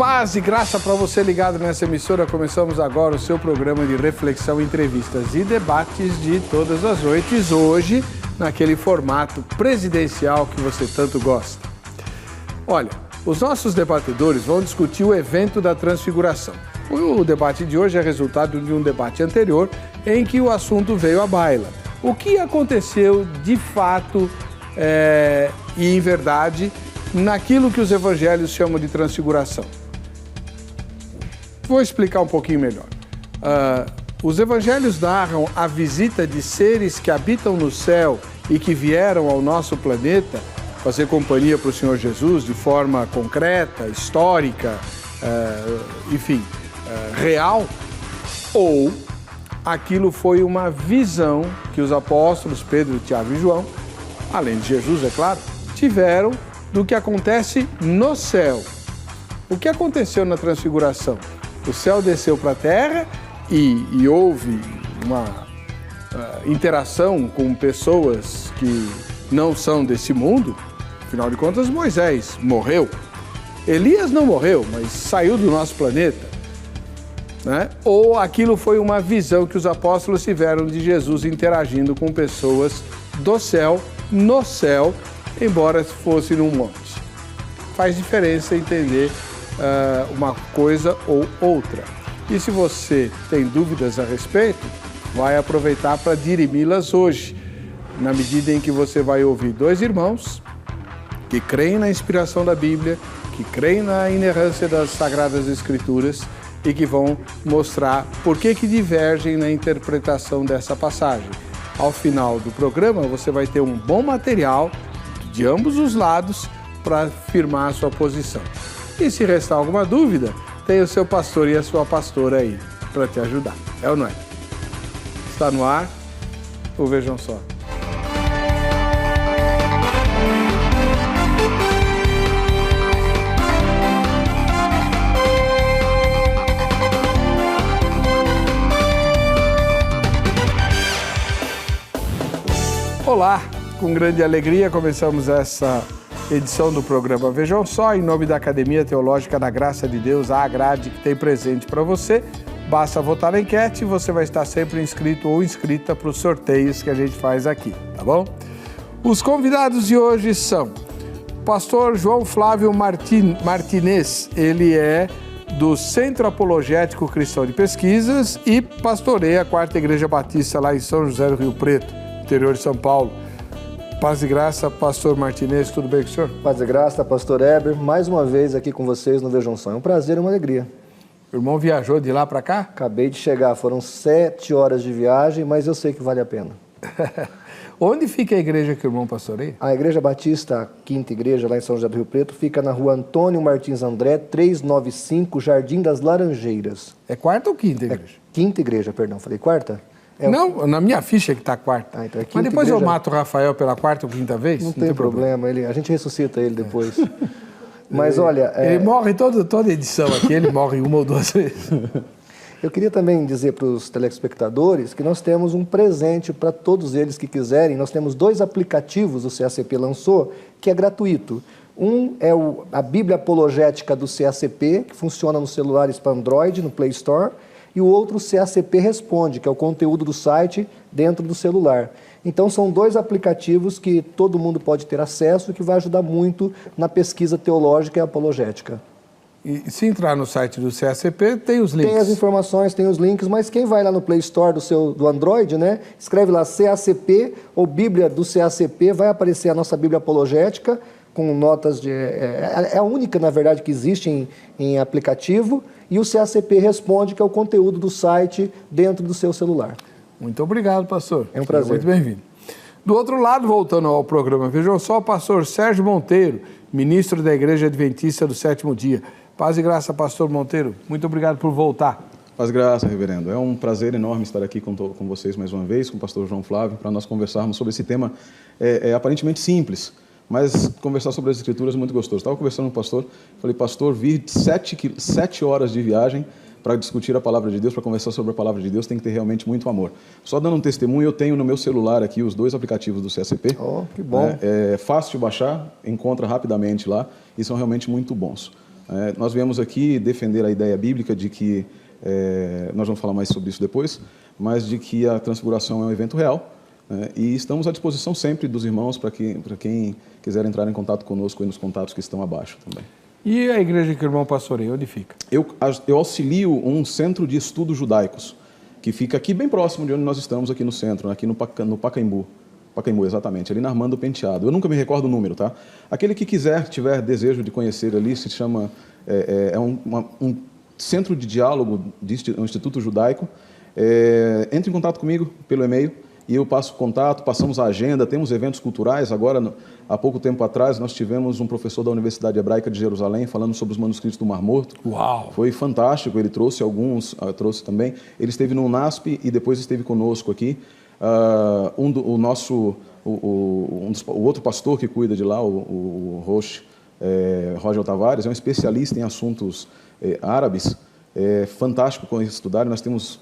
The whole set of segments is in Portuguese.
Paz e graça para você ligado nessa emissora. Começamos agora o seu programa de reflexão, entrevistas e debates de todas as noites, hoje naquele formato presidencial que você tanto gosta. Olha, os nossos debatedores vão discutir o evento da Transfiguração. O debate de hoje é resultado de um debate anterior em que o assunto veio à baila. O que aconteceu de fato e em verdade naquilo que os evangelhos chamam de transfiguração? Vou explicar um pouquinho melhor. Os evangelhos narram a visita de seres que habitam no céu e que vieram ao nosso planeta fazer companhia para o Senhor Jesus de forma concreta, histórica, real, ou aquilo foi uma visão que os apóstolos Pedro, Tiago e João, além de Jesus, é claro, tiveram do que acontece no céu. O que aconteceu na Transfiguração? O céu desceu para a terra e houve uma interação com pessoas que não são desse mundo. Afinal de contas, Moisés morreu. Elias não morreu, mas saiu do nosso planeta. Né? Ou aquilo foi uma visão que os apóstolos tiveram de Jesus interagindo com pessoas do céu, no céu, embora fosse num monte. Faz diferença entender uma coisa ou outra. E se você tem dúvidas a respeito, vai aproveitar para dirimi-las hoje, na medida em que você vai ouvir dois irmãos que creem na inspiração da Bíblia, que creem na inerrância das Sagradas Escrituras e que vão mostrar por que divergem na interpretação dessa passagem. Ao final do programa, você vai ter um bom material de ambos os lados para firmar a sua posição. E se restar alguma dúvida, tem o seu pastor e a sua pastora aí para te ajudar. É ou não é? Está no ar o Vejam Só. Olá, com grande alegria começamos essa edição do programa Vejam Só, em nome da Academia Teológica da Graça de Deus, a Agrade, que tem presente para você. Basta votar na enquete e você vai estar sempre inscrito ou inscrita para os sorteios que a gente faz aqui, tá bom? Os convidados de hoje são pastor João Flávio Martinez, ele é do Centro Apologético Cristão de Pesquisas e pastoreia a 4ª Igreja Batista lá em São José do Rio Preto, interior de São Paulo. Paz e graça, pastor Martinez, tudo bem com o senhor? Paz e graça, pastor Heber, mais uma vez aqui com vocês no Vejam Só. É um prazer e uma alegria. O irmão viajou de lá para cá? Acabei de chegar, foram 7 horas de viagem, mas eu sei que vale a pena. Onde fica a igreja que o irmão pastoreia? A Igreja Batista, a 5ª Igreja, lá em São José do Rio Preto, fica na rua Antônio Martins André, 395, Jardim das Laranjeiras. É 4ª ou 5ª igreja? 5ª Igreja, perdão, falei 4ª? Não, na minha ficha que está 4ª. Então mas depois igreja... eu mato o Rafael pela 4ª ou 5ª vez? Não tem problema. A gente ressuscita ele depois. Mas olha... Ele morre toda edição aqui, ele morre uma ou duas vezes. Eu queria também dizer para os telespectadores que nós temos um presente para todos eles que quiserem. Nós temos 2 aplicativos o CACP lançou, que é gratuito. Um é a Bíblia Apologética do CACP, que funciona nos celulares para Android, no Play Store, e o outro, o CACP Responde, que é o conteúdo do site dentro do celular. Então, são 2 aplicativos que todo mundo pode ter acesso e que vai ajudar muito na pesquisa teológica e apologética. E se entrar no site do CACP, tem os links? Tem as informações, tem os links, mas quem vai lá no Play Store do Android, né, escreve lá CACP ou Bíblia do CACP, vai aparecer a nossa Bíblia Apologética, com notas de... É a única, na verdade, que existe em aplicativo, e o CACP Responde, que é o conteúdo do site dentro do seu celular. Muito obrigado, pastor. É um prazer. Muito bem-vindo. Do outro lado, voltando ao programa Vejam Só, o pastor Sérgio Monteiro, ministro da Igreja Adventista do 7º Dia. Paz e graça, pastor Monteiro. Muito obrigado por voltar. Paz e graça, reverendo. É um prazer enorme estar aqui com vocês mais uma vez, com o pastor João Flávio, para nós conversarmos sobre esse tema aparentemente simples, mas conversar sobre as Escrituras é muito gostoso. Estava conversando com o pastor, falei, pastor, vir 7 horas de viagem para discutir a palavra de Deus, para conversar sobre a palavra de Deus, tem que ter realmente muito amor. Só dando um testemunho, eu tenho no meu celular aqui os 2 aplicativos do CACP. Oh, que bom. É fácil de baixar, encontra rapidamente lá e são realmente muito bons. Nós viemos aqui defender a ideia bíblica de que, nós vamos falar mais sobre isso depois, mas de que a transfiguração é um evento real, e estamos à disposição sempre dos irmãos para quem quiser entrar em contato conosco e nos contatos que estão abaixo também. E a igreja que o irmão pastoreia, onde fica? Eu auxilio um centro de estudos judaicos, que fica aqui bem próximo de onde nós estamos, aqui no centro, aqui no Pacaembu. Pacaembu, exatamente, ali na Armando Penteado. Eu nunca me recordo o número, tá? Aquele que tiver desejo de conhecer ali, se chama... um centro de diálogo, um instituto judaico. Entre em contato comigo pelo e-mail e eu passo contato, passamos a agenda, temos eventos culturais. Agora, há pouco tempo atrás, nós tivemos um professor da Universidade Hebraica de Jerusalém falando sobre os manuscritos do Mar Morto. Uau! Foi fantástico, ele trouxe alguns, trouxe também. Ele esteve no UNASP e depois esteve conosco aqui. O outro pastor que cuida de lá, o Roger Tavares, é um especialista em assuntos árabes. É fantástico com estudar. Nós temos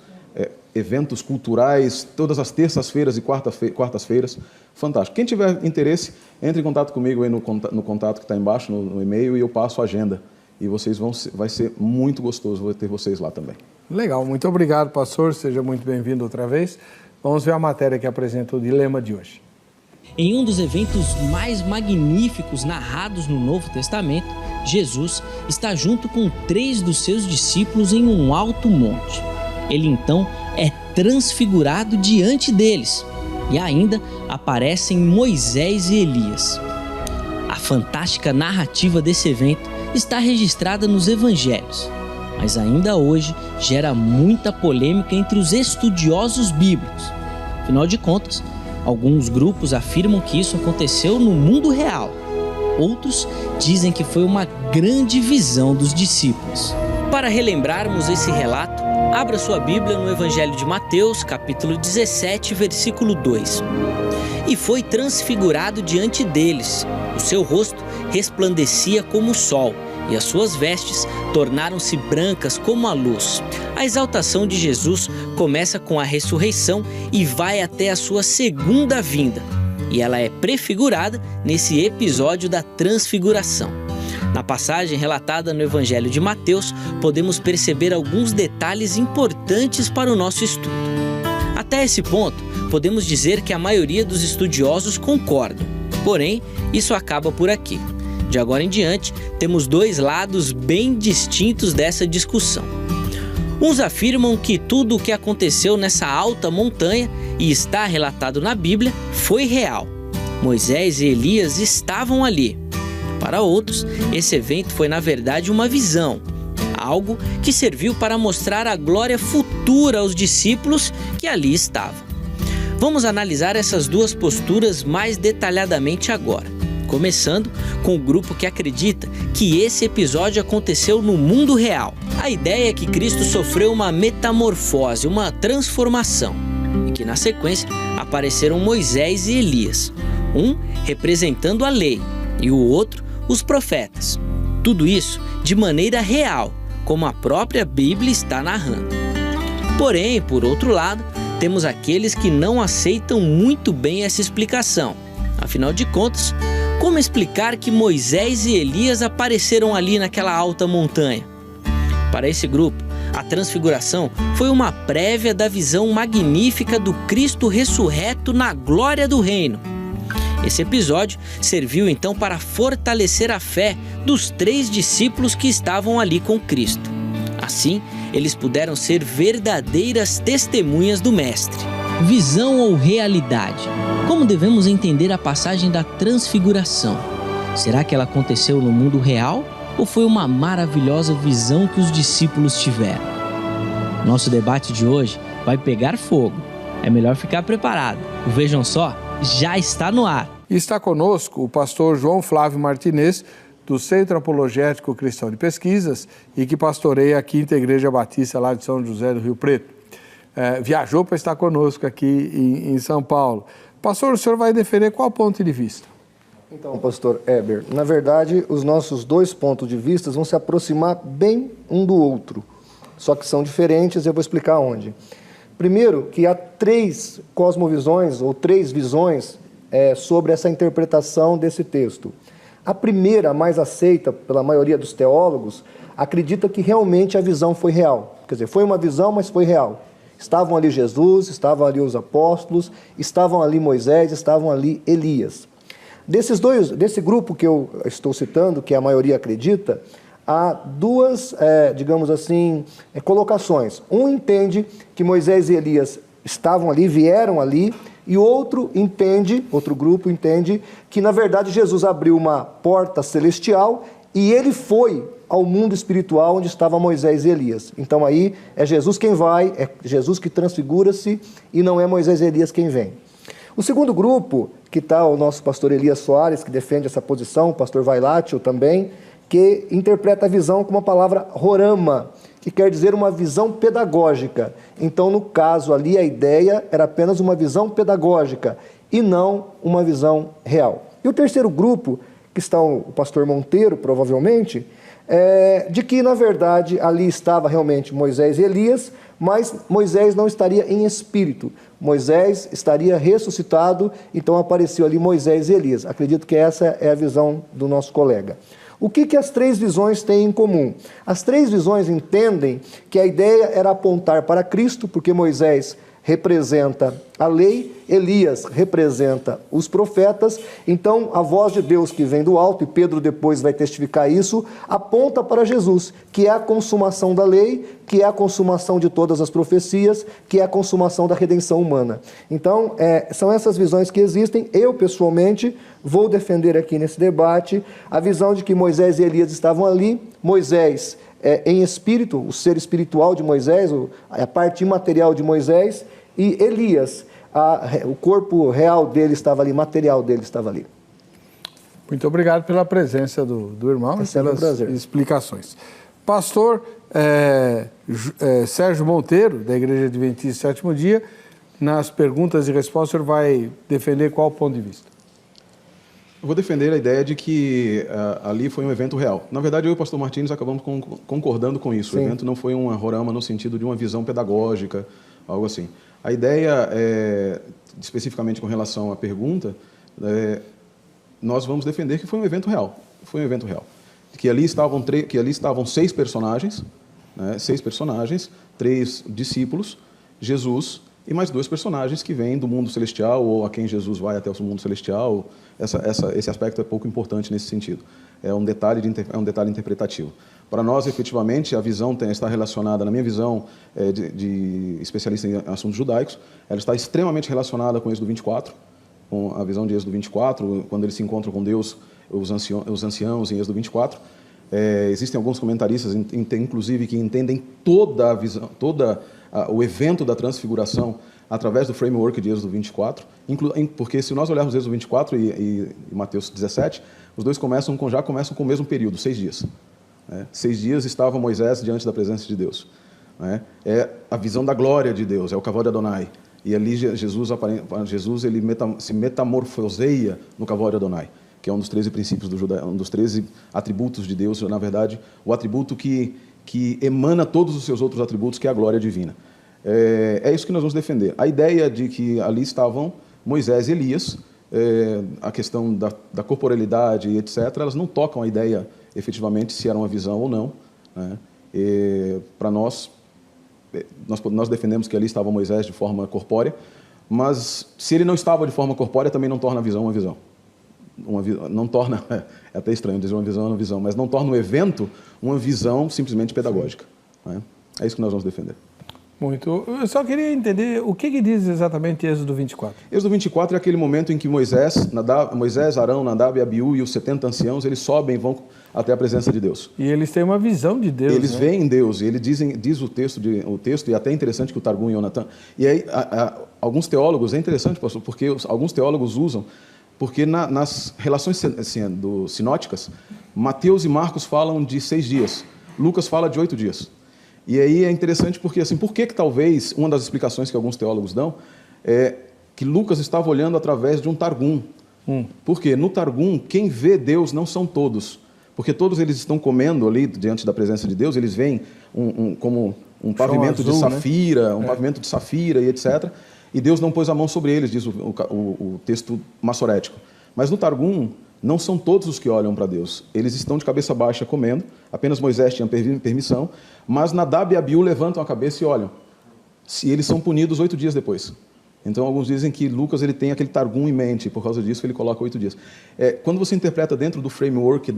eventos culturais todas as terças-feiras e quartas-feiras. Fantástico. Quem tiver interesse, entre em contato comigo aí no contato que está embaixo, no e-mail, e eu passo a agenda. E vai ser muito gostoso ter vocês lá também. Legal. Muito obrigado, pastor. Seja muito bem-vindo outra vez. Vamos ver a matéria que apresenta o dilema de hoje. Em um dos eventos mais magníficos narrados no Novo Testamento, Jesus está junto com 3 dos seus discípulos em um alto monte. Ele então é transfigurado diante deles e ainda aparecem Moisés e Elias. A fantástica narrativa desse evento está registrada nos evangelhos, mas ainda hoje gera muita polêmica entre os estudiosos bíblicos. Afinal de contas, alguns grupos afirmam que isso aconteceu no mundo real. Outros dizem que foi uma grande visão dos discípulos. Para relembrarmos esse relato, abra sua Bíblia no Evangelho de Mateus, capítulo 17, versículo 2. E foi transfigurado diante deles. O seu rosto resplandecia como o sol, e as suas vestes tornaram-se brancas como a luz. A exaltação de Jesus começa com a ressurreição e vai até a sua segunda vinda. E ela é prefigurada nesse episódio da transfiguração. Na passagem relatada no Evangelho de Mateus, podemos perceber alguns detalhes importantes para o nosso estudo. Até esse ponto, podemos dizer que a maioria dos estudiosos concordam. Porém, isso acaba por aqui. De agora em diante, temos 2 lados bem distintos dessa discussão. Uns afirmam que tudo o que aconteceu nessa alta montanha e está relatado na Bíblia foi real. Moisés e Elias estavam ali. Para outros, esse evento foi na verdade uma visão, algo que serviu para mostrar a glória futura aos discípulos que ali estavam. Vamos analisar essas 2 posturas mais detalhadamente agora, começando com o grupo que acredita que esse episódio aconteceu no mundo real. A ideia é que Cristo sofreu uma metamorfose, uma transformação, e que na sequência apareceram Moisés e Elias, um representando a lei e o outro os profetas. Tudo isso de maneira real, como a própria Bíblia está narrando. Porém, por outro lado, temos aqueles que não aceitam muito bem essa explicação. Afinal de contas, como explicar que Moisés e Elias apareceram ali naquela alta montanha? Para esse grupo, a transfiguração foi uma prévia da visão magnífica do Cristo ressurreto na glória do reino. Esse episódio serviu então para fortalecer a fé dos 3 discípulos que estavam ali com Cristo. Assim, eles puderam ser verdadeiras testemunhas do Mestre. Visão ou realidade? Como devemos entender a passagem da transfiguração? Será que ela aconteceu no mundo real ou foi uma maravilhosa visão que os discípulos tiveram? Nosso debate de hoje vai pegar fogo. É melhor ficar preparado. O Vejam Só já está no ar. E está conosco o pastor João Flávio Martinez, do Centro Apologético Cristão de Pesquisas e que pastoreia a Quinta Igreja Batista lá de São José do Rio Preto. Viajou para estar conosco aqui em São Paulo. Pastor, o senhor vai defender qual ponto de vista? Então, pastor Heber, na verdade, os nossos 2 pontos de vista vão se aproximar bem um do outro, só que são diferentes e eu vou explicar onde. Primeiro, que há 3 cosmovisões ou 3 visões sobre essa interpretação desse texto. A primeira, a mais aceita pela maioria dos teólogos, acredita que realmente a visão foi real. Quer dizer, foi uma visão, mas foi real. Estavam ali Jesus, estavam ali os apóstolos, estavam ali Moisés, estavam ali Elias. Desse grupo que eu estou citando, que a maioria acredita, há duas, digamos assim, colocações. Um entende que Moisés e Elias estavam ali, vieram ali, e outro grupo entende que, na verdade, Jesus abriu uma porta celestial e ele foi ao mundo espiritual onde estavam Moisés e Elias. Então aí é Jesus quem vai, é Jesus que transfigura-se e não é Moisés e Elias quem vem. O segundo grupo, que está o nosso pastor Elias Soares, que defende essa posição, o pastor Vailatio também, que interpreta a visão com uma palavra rorama, que quer dizer uma visão pedagógica. Então, no caso ali, a ideia era apenas uma visão pedagógica e não uma visão real. E o terceiro grupo, que está o pastor Monteiro, provavelmente, de que, na verdade, ali estava realmente Moisés e Elias, mas Moisés não estaria em espírito. Moisés estaria ressuscitado, então apareceu ali Moisés e Elias. Acredito que essa é a visão do nosso colega. O que as três visões têm em comum? As três visões entendem que a ideia era apontar para Cristo, porque Moisés representa a lei, Elias representa os profetas, então a voz de Deus que vem do alto, e Pedro depois vai testificar isso, aponta para Jesus, que é a consumação da lei, que é a consumação de todas as profecias, que é a consumação da redenção humana. Então, são essas visões que existem. Eu, pessoalmente, vou defender aqui nesse debate a visão de que Moisés e Elias estavam ali, Moisés em espírito, o ser espiritual de Moisés, a parte imaterial de Moisés, e Elias, o corpo real dele estava ali, material dele estava ali. Muito obrigado pela presença do irmão e pelas explicações. Pastor Sérgio Monteiro, da Igreja Adventista Sétimo Dia, nas perguntas e respostas, o senhor vai defender qual ponto de vista? Eu vou defender a ideia de que ali foi um evento real. Na verdade, eu e o pastor Martins acabamos concordando com isso. Sim. O evento não foi um rorama no sentido de uma visão pedagógica, algo assim. A ideia, especificamente com relação à pergunta, nós vamos defender que foi um evento real. Foi um evento real. Que ali estavam 6 personagens, né, 6 personagens, 3 discípulos, Jesus e mais 2 personagens que vêm do mundo celestial ou a quem Jesus vai até o mundo celestial. Esse aspecto é pouco importante nesse sentido. É um detalhe interpretativo. Para nós, efetivamente, a visão está relacionada, na minha visão de especialista em assuntos judaicos, ela está extremamente relacionada com Êxodo 24, com a visão de Êxodo 24, quando eles se encontram com Deus, os anciãos em Êxodo 24. Existem alguns comentaristas, inclusive, que entendem toda a visão, o evento da transfiguração através do framework de Êxodo 24, porque se nós olharmos Êxodo 24 e Mateus 17, os dois já começam com o mesmo período, 6 dias. 6 dias estava Moisés diante da presença de Deus. É a visão da glória de Deus, é o Kavod Adonai. E ali Jesus ele se metamorfoseia no Kavod Adonai, que é um dos 13 princípios do judaísmo, um dos 13 atributos de Deus, na verdade, o atributo que emana todos os seus outros atributos, que é a glória divina. É isso que nós vamos defender. A ideia de que ali estavam Moisés e Elias, a questão da corporalidade, etc., elas não tocam a ideia, efetivamente, se era uma visão ou não. Para nós defendemos que ali estava Moisés de forma corpórea, mas se ele não estava de forma corpórea, também não torna a visão uma visão. Não torna, é até estranho dizer uma visão, mas não torna o evento uma visão simplesmente pedagógica. É isso que nós vamos defender. Muito. Eu só queria entender o que diz exatamente Êxodo 24. Êxodo 24 é aquele momento em que Moisés, Arão, Nadab e Abiú e os 70 anciãos, eles sobem e vão até a presença de Deus. E eles têm uma visão de Deus. Eles veem Deus, e ele diz o texto, e até é interessante que o Targum e Yonatan... E aí, alguns teólogos, é interessante, pastor, porque alguns teólogos usam, porque nas relações sinóticas, Mateus e Marcos falam de 6 dias, Lucas fala de 8 dias. E aí é interessante porque, assim, por que talvez, uma das explicações que alguns teólogos dão, é que Lucas estava olhando através de um Targum. Porque no Targum, quem vê Deus não são todos. Porque todos eles estão comendo ali, diante da presença de Deus, eles veem como um pavimento azul, de safira, né? Pavimento de safira e etc. E Deus não pôs a mão sobre eles, diz o texto massorético. Mas no Targum, Não são todos os que olham para Deus. Eles estão de cabeça baixa comendo, apenas Moisés tinha permissão, mas Nadab e Abiú levantam a cabeça e olham. Se eles são punidos 8 dias depois. Então, alguns dizem que Lucas ele tem aquele Targum em mente, e por causa disso ele coloca 8 dias. Quando você interpreta dentro do framework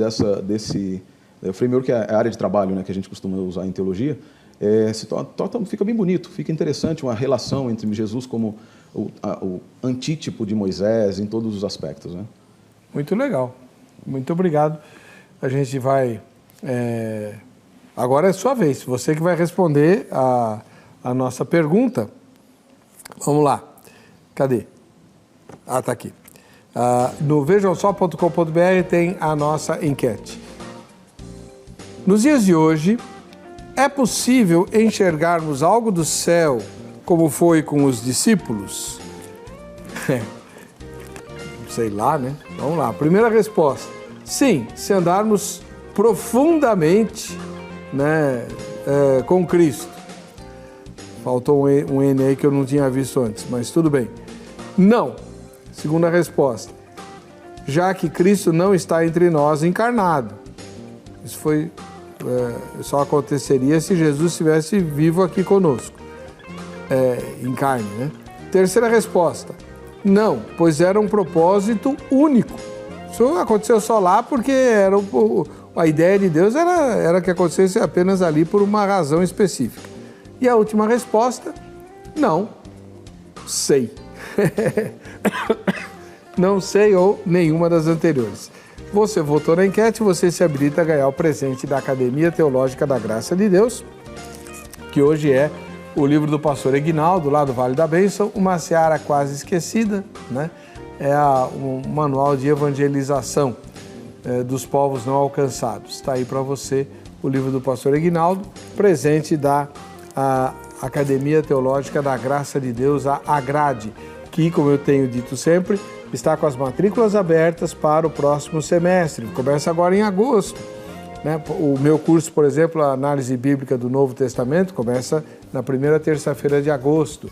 o framework é a área de trabalho, né, que a gente costuma usar em teologia, fica bem bonito, fica interessante uma relação entre Jesus como o antítipo de Moisés em todos os aspectos, né? Muito legal. Muito obrigado. A gente vai... Agora é sua vez. Você que vai responder a nossa pergunta. Vamos lá. Cadê? Tá aqui. No vejamsó.com.br tem a nossa enquete. Nos dias de hoje, é possível enxergarmos algo do céu como foi com os discípulos? Sei lá, né? Vamos lá. Primeira resposta. Sim, se andarmos profundamente, né, com Cristo. Faltou um N aí que eu não tinha visto antes, mas tudo bem. Não. Segunda resposta. Já que Cristo não está entre nós encarnado. Isso só aconteceria se Jesus estivesse vivo aqui conosco. Em carne, né? Terceira resposta. Não, pois era um propósito único. Isso aconteceu só lá porque a ideia de Deus era que acontecesse apenas ali por uma razão específica. E a última resposta, não sei. Não sei ou nenhuma das anteriores. Você votou na enquete, você se habilita a ganhar o presente da Academia Teológica da Graça de Deus, que hoje é o livro do pastor Eguinaldo, lá do Vale da Bênção, Uma Seara Quase Esquecida, né? É um manual de evangelização dos povos não alcançados. Está aí para você o livro do pastor Eguinaldo, presente da Academia Teológica da Graça de Deus, a AGRADE, que, como eu tenho dito sempre, está com as matrículas abertas para o próximo semestre. Começa agora em agosto. Né? O meu curso, por exemplo, a Análise Bíblica do Novo Testamento, começa na primeira terça-feira de agosto.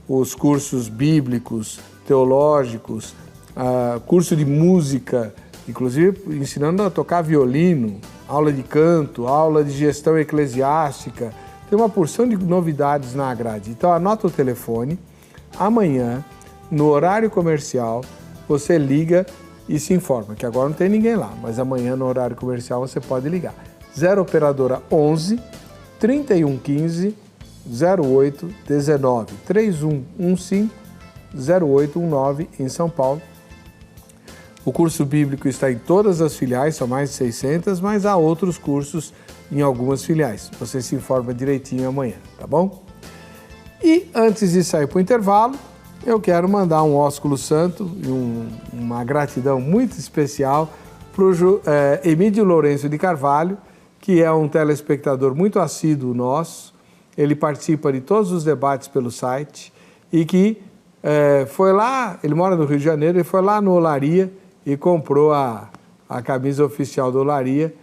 Os cursos bíblicos, teológicos, curso de música, inclusive ensinando a tocar violino, aula de canto, aula de gestão eclesiástica. Tem uma porção de novidades na grade. Então anota o telefone. Amanhã, no horário comercial, você liga e se informa, que agora não tem ninguém lá, mas amanhã no horário comercial você pode ligar. 0 operadora 11 3115 0819 3115 0819 em São Paulo. O curso bíblico está em todas as filiais, são mais de 600, mas há outros cursos em algumas filiais. Você se informa direitinho amanhã, tá bom? E antes de sair para o intervalo, eu quero mandar um ósculo santo e uma gratidão muito especial para o Emídio Lourenço de Carvalho, que é um telespectador muito assíduo nosso. Ele participa de todos os debates pelo site e que foi lá, ele mora no Rio de Janeiro, ele foi lá no Olaria e comprou a camisa oficial do Olaria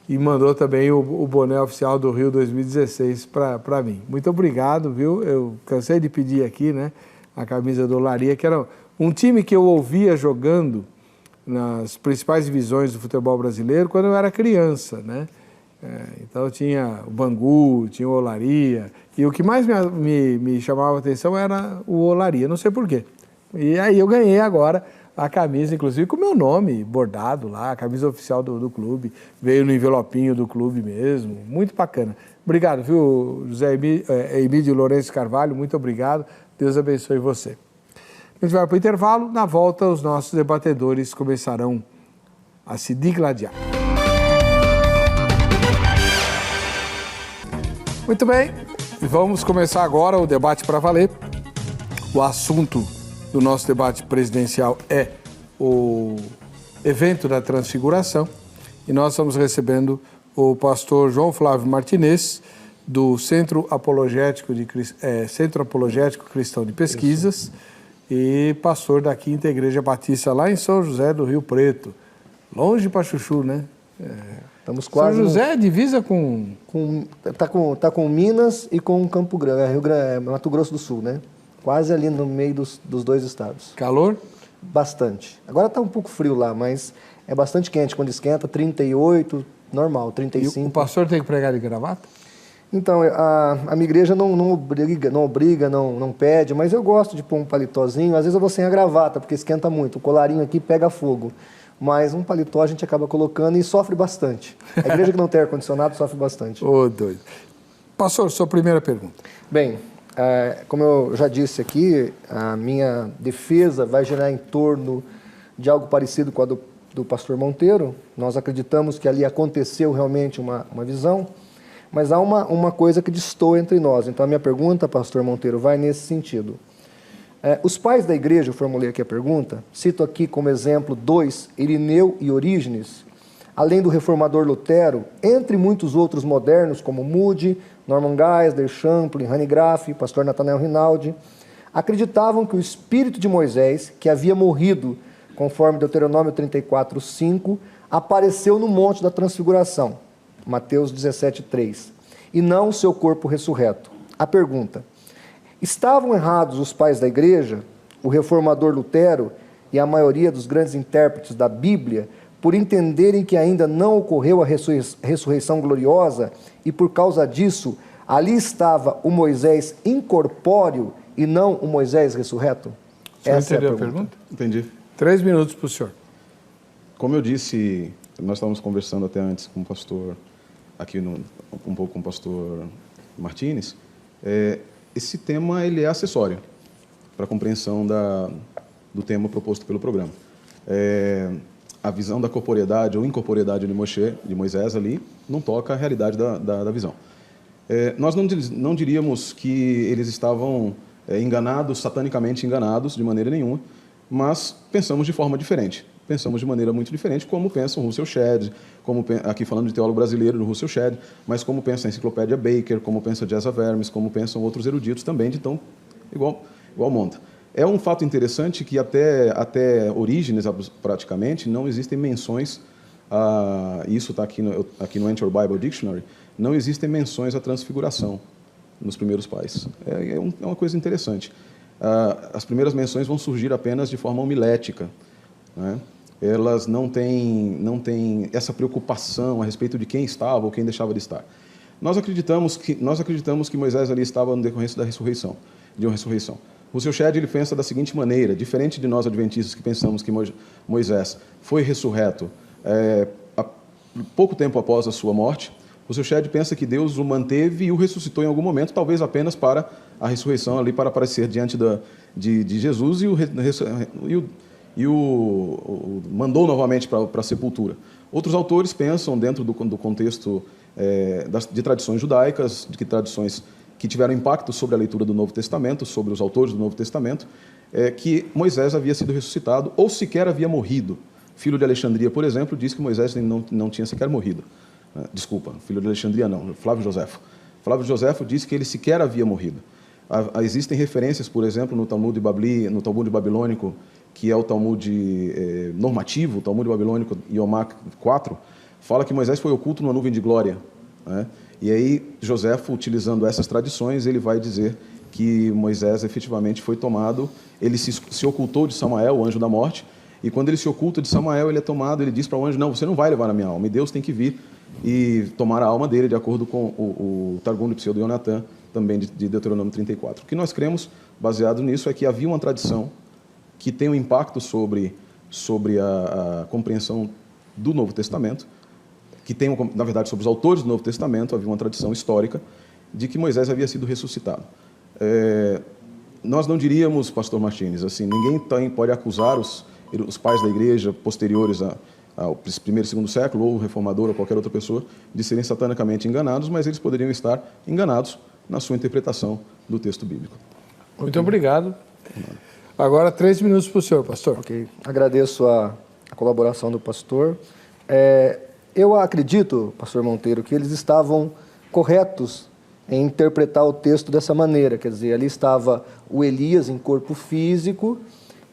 e mandou também o boné oficial do Rio 2016 para mim. Muito obrigado, viu? Eu cansei de pedir aqui, né? A camisa do Olaria, que era um time que eu ouvia jogando nas principais divisões do futebol brasileiro quando eu era criança, né? Então tinha o Bangu, tinha o Olaria, e o que mais me chamava a atenção era o Olaria, não sei porquê. E aí eu ganhei agora a camisa, inclusive com o meu nome bordado lá, a camisa oficial do clube, veio no envelopinho do clube mesmo, muito bacana. Obrigado, viu, José Emídio Lourenço Carvalho, muito obrigado. Deus abençoe você. A gente vai para o intervalo. Na volta, os nossos debatedores começarão a se digladiar. Muito bem, vamos começar agora o debate para valer. O assunto do nosso debate presidencial é o evento da Transfiguração. E nós estamos recebendo o pastor João Flávio Martinez, do Centro Apologético Cristão de Pesquisas e pastor da Quinta Igreja Batista lá em São José do Rio Preto. Longe para Chuchu, né? Estamos quase... São José divisa com... Tá com Minas e com Campo Grande, Mato Grosso do Sul, né? Quase ali no meio dos dois estados. Calor? bastante. Agora está um pouco frio lá, mas é bastante quente. Quando esquenta, 38, normal, 35. E o pastor tem que pregar de gravata? Então, a minha igreja não obriga, não pede, mas eu gosto de pôr um paletózinho. Às vezes eu vou sem a gravata, porque esquenta muito. O colarinho aqui pega fogo. Mas um paletó a gente acaba colocando e sofre bastante. A igreja que não tem ar-condicionado sofre bastante. Ô, doido. Pastor, sua primeira pergunta. Bem, como eu já disse aqui, a minha defesa vai girar em torno de algo parecido com a do pastor Monteiro. Nós acreditamos que ali aconteceu realmente uma visão, mas há uma coisa que destoa entre nós. Então a minha pergunta, pastor Monteiro, vai nesse sentido. Os pais da igreja, eu formulei aqui a pergunta, cito aqui como exemplo dois, Irineu e Orígenes, além do reformador Lutero, entre muitos outros modernos como Moody, Norman Geisler, Champlin, Hanny Graf, pastor Nathanael Rinaldi, acreditavam que o espírito de Moisés, que havia morrido, conforme Deuteronômio 34:5, apareceu no Monte da Transfiguração, Mateus 17:3, e não o seu corpo ressurreto. A pergunta: estavam errados os pais da igreja, o reformador Lutero e a maioria dos grandes intérpretes da Bíblia, por entenderem que ainda não ocorreu a ressurreição gloriosa e por causa disso, ali estava o Moisés incorpóreo e não o Moisés ressurreto? Você entendeu a pergunta? Entendi. 3 minutos para o senhor. Como eu disse, nós estávamos conversando até antes com o pastor, um pouco com o pastor Martins, esse tema ele é acessório para a compreensão do tema proposto pelo programa. A visão da corporeidade ou incorporeidade de Moisés ali não toca a realidade da visão. Nós não diríamos que eles estavam enganados, satanicamente enganados, de maneira nenhuma, mas pensamos de forma diferente. Pensamos de maneira muito diferente, como pensa o Russell Shedd, aqui falando de teólogo brasileiro, do Russell Shedd, mas como pensa a Enciclopédia Baker, como pensa Jessa Vermes, como pensam outros eruditos também, então, igual monta. É um fato interessante que até Orígenes, praticamente, não existem menções, isso está aqui no Antioch Bible Dictionary, não existem menções à transfiguração nos primeiros pais. É uma coisa interessante. As primeiras menções vão surgir apenas de forma homilética, né? Elas não têm essa preocupação a respeito de quem estava ou quem deixava de estar. Nós acreditamos que Moisés ali estava no decorrência de uma ressurreição. Russell Shedd ele pensa da seguinte maneira, diferente de nós adventistas que pensamos que Moisés foi ressurreto pouco tempo após a sua morte, Russell Shedd pensa que Deus o manteve e o ressuscitou em algum momento, talvez apenas para a ressurreição ali, para aparecer diante de Jesus e o mandou novamente para a sepultura. Outros autores pensam, dentro do contexto de tradições judaicas, de tradições que tiveram impacto sobre a leitura do Novo Testamento, sobre os autores do Novo Testamento, que Moisés havia sido ressuscitado ou sequer havia morrido. Filho de Alexandria, por exemplo, diz que Moisés não tinha sequer morrido. Desculpa, filho de Alexandria não, Flávio Josefo. Flávio Josefo diz que ele sequer havia morrido. Existem referências, por exemplo, no Talmud babilônico, que é o Talmud normativo, o Talmud babilônico Yomá 4, fala que Moisés foi oculto numa nuvem de glória, né? E aí, Josefo, utilizando essas tradições, ele vai dizer que Moisés efetivamente foi tomado, ele se ocultou de Samael, o anjo da morte, e quando ele se oculta de Samael, ele é tomado, ele diz para o anjo, não, você não vai levar a minha alma, e Deus tem que vir e tomar a alma dele, de acordo com o Targum de Pseudo-Yonatan, também de Deuteronômio 34. O que nós cremos, baseado nisso, é que havia uma tradição que tem um impacto sobre a compreensão do Novo Testamento, que tem, na verdade, sobre os autores do Novo Testamento, havia uma tradição histórica de que Moisés havia sido ressuscitado. Nós não diríamos, pastor Martins, assim, ninguém pode acusar os pais da igreja posteriores ao primeiro e segundo século, ou o reformador, ou qualquer outra pessoa, de serem satanicamente enganados, mas eles poderiam estar enganados na sua interpretação do texto bíblico. Muito obrigado. Agora 3 minutos para o senhor, pastor. Ok. Agradeço a colaboração do pastor. Eu acredito, pastor Monteiro, que eles estavam corretos em interpretar o texto dessa maneira. Quer dizer, ali estava o Elias em corpo físico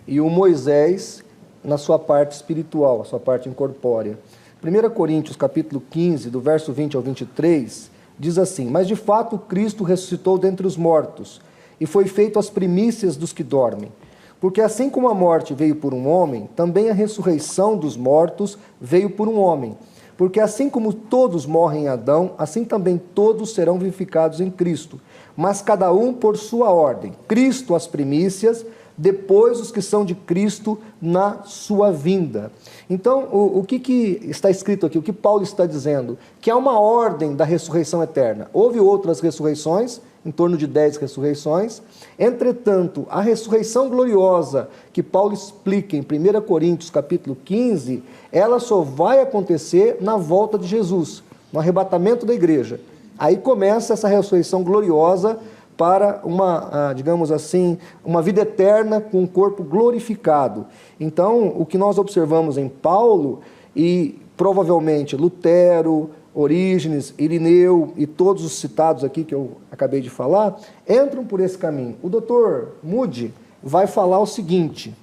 e o Moisés na sua parte espiritual, a sua parte incorpórea. 1 Coríntios, capítulo 15, do verso 20 ao 23, diz assim: mas de fato Cristo ressuscitou dentre os mortos e foi feito as primícias dos que dormem. Porque assim como a morte veio por um homem, também a ressurreição dos mortos veio por um homem. Porque assim como todos morrem em Adão, assim também todos serão vivificados em Cristo. Mas cada um por sua ordem. Cristo as primícias, depois os que são de Cristo na sua vinda. Então, o que está escrito aqui? O que Paulo está dizendo? Que há uma ordem da ressurreição eterna. Houve outras ressurreições, em torno de 10 ressurreições. Entretanto, a ressurreição gloriosa que Paulo explica em 1 Coríntios capítulo 15, ela só vai acontecer na volta de Jesus, no arrebatamento da igreja. Aí começa essa ressurreição gloriosa para uma, digamos assim, uma vida eterna com um corpo glorificado. Então, o que nós observamos em Paulo, e provavelmente Lutero, Orígenes, Irineu e todos os citados aqui que eu acabei de falar, entram por esse caminho. O Dr. Moody vai falar o seguinte,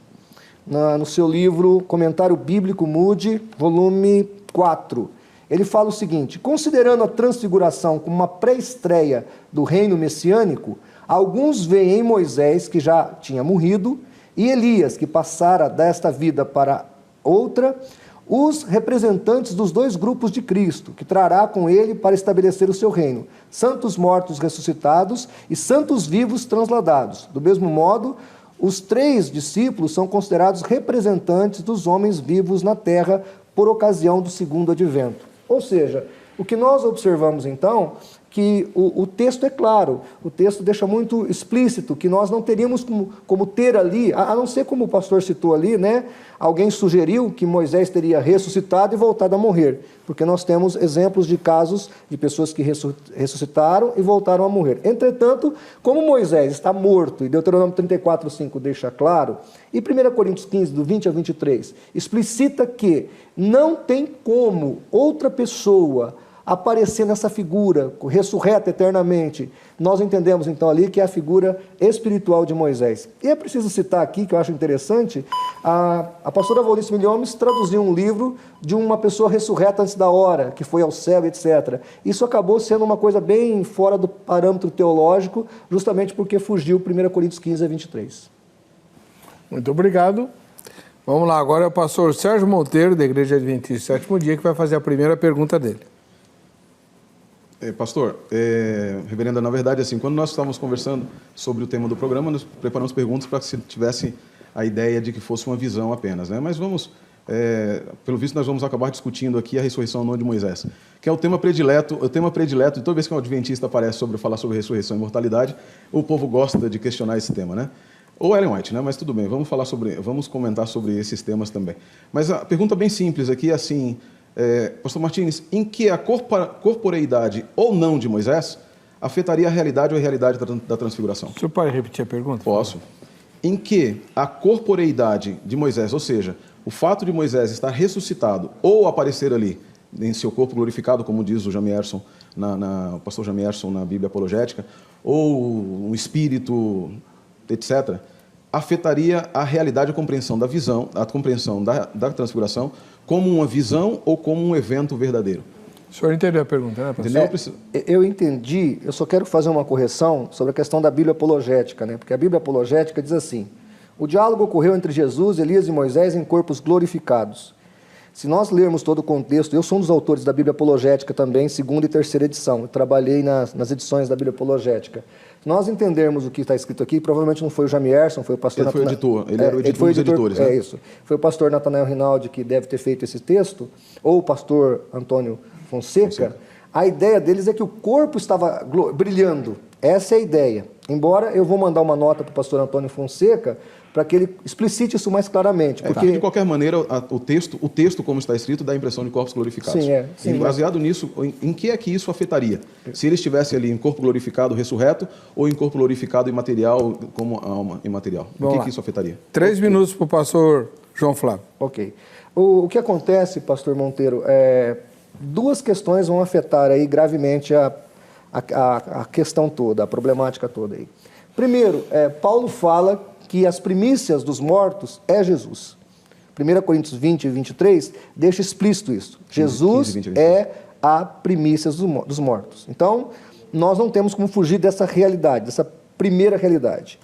no seu livro Comentário Bíblico Moody, volume 4. Ele fala o seguinte: considerando a transfiguração como uma pré-estreia do reino messiânico, alguns veem em Moisés, que já tinha morrido, e Elias, que passara desta vida para outra, os representantes dos dois grupos de Cristo, que trará com ele para estabelecer o seu reino, santos mortos ressuscitados e santos vivos transladados. Do mesmo modo, os 3 discípulos são considerados representantes dos homens vivos na terra por ocasião do segundo advento. Ou seja, o que nós observamos então, que o texto é claro, o texto deixa muito explícito que nós não teríamos como ter ali, a não ser como o pastor citou ali, né? Alguém sugeriu que Moisés teria ressuscitado e voltado a morrer, porque nós temos exemplos de casos de pessoas que ressuscitaram e voltaram a morrer. Entretanto, como Moisés está morto, e Deuteronômio 34:5 deixa claro, e 1 Coríntios 15, do 20 a 23, explicita que não tem como outra pessoa aparecer nessa figura, ressurreta eternamente. Nós entendemos então ali que é a figura espiritual de Moisés. E é preciso citar aqui, que eu acho interessante, a pastora Valnice Milhomes traduziu um livro de uma pessoa ressurreta antes da hora, que foi ao céu, etc. Isso acabou sendo uma coisa bem fora do parâmetro teológico, justamente porque fugiu 1 Coríntios 15 a 23. Muito obrigado. Vamos lá, agora é o pastor Sérgio Monteiro, da Igreja Adventista Sétimo Dia, que vai fazer a primeira pergunta dele. Pastor, reverenda, na verdade, assim, quando nós estávamos conversando sobre o tema do programa, nós preparamos perguntas para que se tivesse a ideia de que fosse uma visão apenas, né? Mas vamos, pelo visto, nós vamos acabar discutindo aqui a ressurreição não de Moisés, que é o tema predileto, de toda vez que um adventista aparece falar sobre ressurreição e imortalidade, o povo gosta de questionar esse tema, né? Ou Ellen White, né? Mas tudo bem, vamos comentar sobre esses temas também. Mas a pergunta bem simples aqui é assim: pastor Martins, em que a corporeidade ou não de Moisés afetaria a realidade ou a realidade da transfiguração? O senhor pode repetir a pergunta? Posso. Em que a corporeidade de Moisés, ou seja, o fato de Moisés estar ressuscitado ou aparecer ali em seu corpo glorificado, como diz o Jamierson, o pastor Jamierson na Bíblia Apologética, ou um espírito, etc., afetaria a realidade, a compreensão da visão, a compreensão da transfiguração, como uma visão ou como um evento verdadeiro? O senhor entendeu a pergunta, né, pastor? Eu entendi, eu só quero fazer uma correção sobre a questão da Bíblia Apologética, né? Porque a Bíblia Apologética diz assim: o diálogo ocorreu entre Jesus, Elias e Moisés em corpos glorificados. Se nós lermos todo o contexto, eu sou um dos autores da Bíblia Apologética também, 2ª e 3ª edição, eu trabalhei nas edições da Bíblia Apologética. Se nós entendermos o que está escrito aqui, provavelmente não foi o Jamierson, foi o pastor... Ele foi o editor, ele era o editor dos editores, né? É isso. Foi o pastor Natanael Rinaldi que deve ter feito esse texto, ou o pastor Antônio Fonseca. A ideia deles é que o corpo estava brilhando. Essa é a ideia. Embora eu vou mandar uma nota para o pastor Antônio Fonseca para que ele explicite isso mais claramente. Porque... De qualquer maneira, o texto, como está escrito, dá a impressão de corpos glorificados. Sim, e baseado nisso, em que é que isso afetaria? Se ele estivesse ali em corpo glorificado, ressurreto, ou em corpo glorificado imaterial, como alma imaterial? Em que isso afetaria? 3 minutos para o pastor João Flávio. Ok. O que acontece, pastor Monteiro, duas questões vão afetar aí gravemente a questão toda, a problemática toda aí. Primeiro, Paulo fala que as primícias dos mortos é Jesus. 1 Coríntios 20 e 23 deixa explícito isso. Jesus 15, 20, é a primícia dos mortos. Então, nós não temos como fugir dessa realidade, dessa primeira realidade.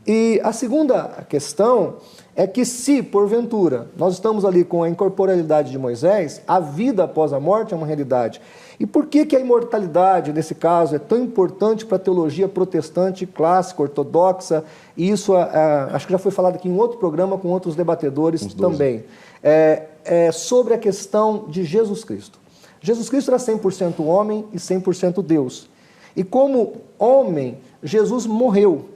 E a segunda questão é que se, porventura, nós estamos ali com a incorporealidade de Moisés, a vida após a morte é uma realidade. E por que a imortalidade, nesse caso, é tão importante para a teologia protestante, clássica, ortodoxa? E isso, acho que já foi falado aqui em outro programa com outros debatedores também. Sobre a questão de Jesus Cristo. Jesus Cristo era 100% homem e 100% Deus. E como homem, Jesus morreu.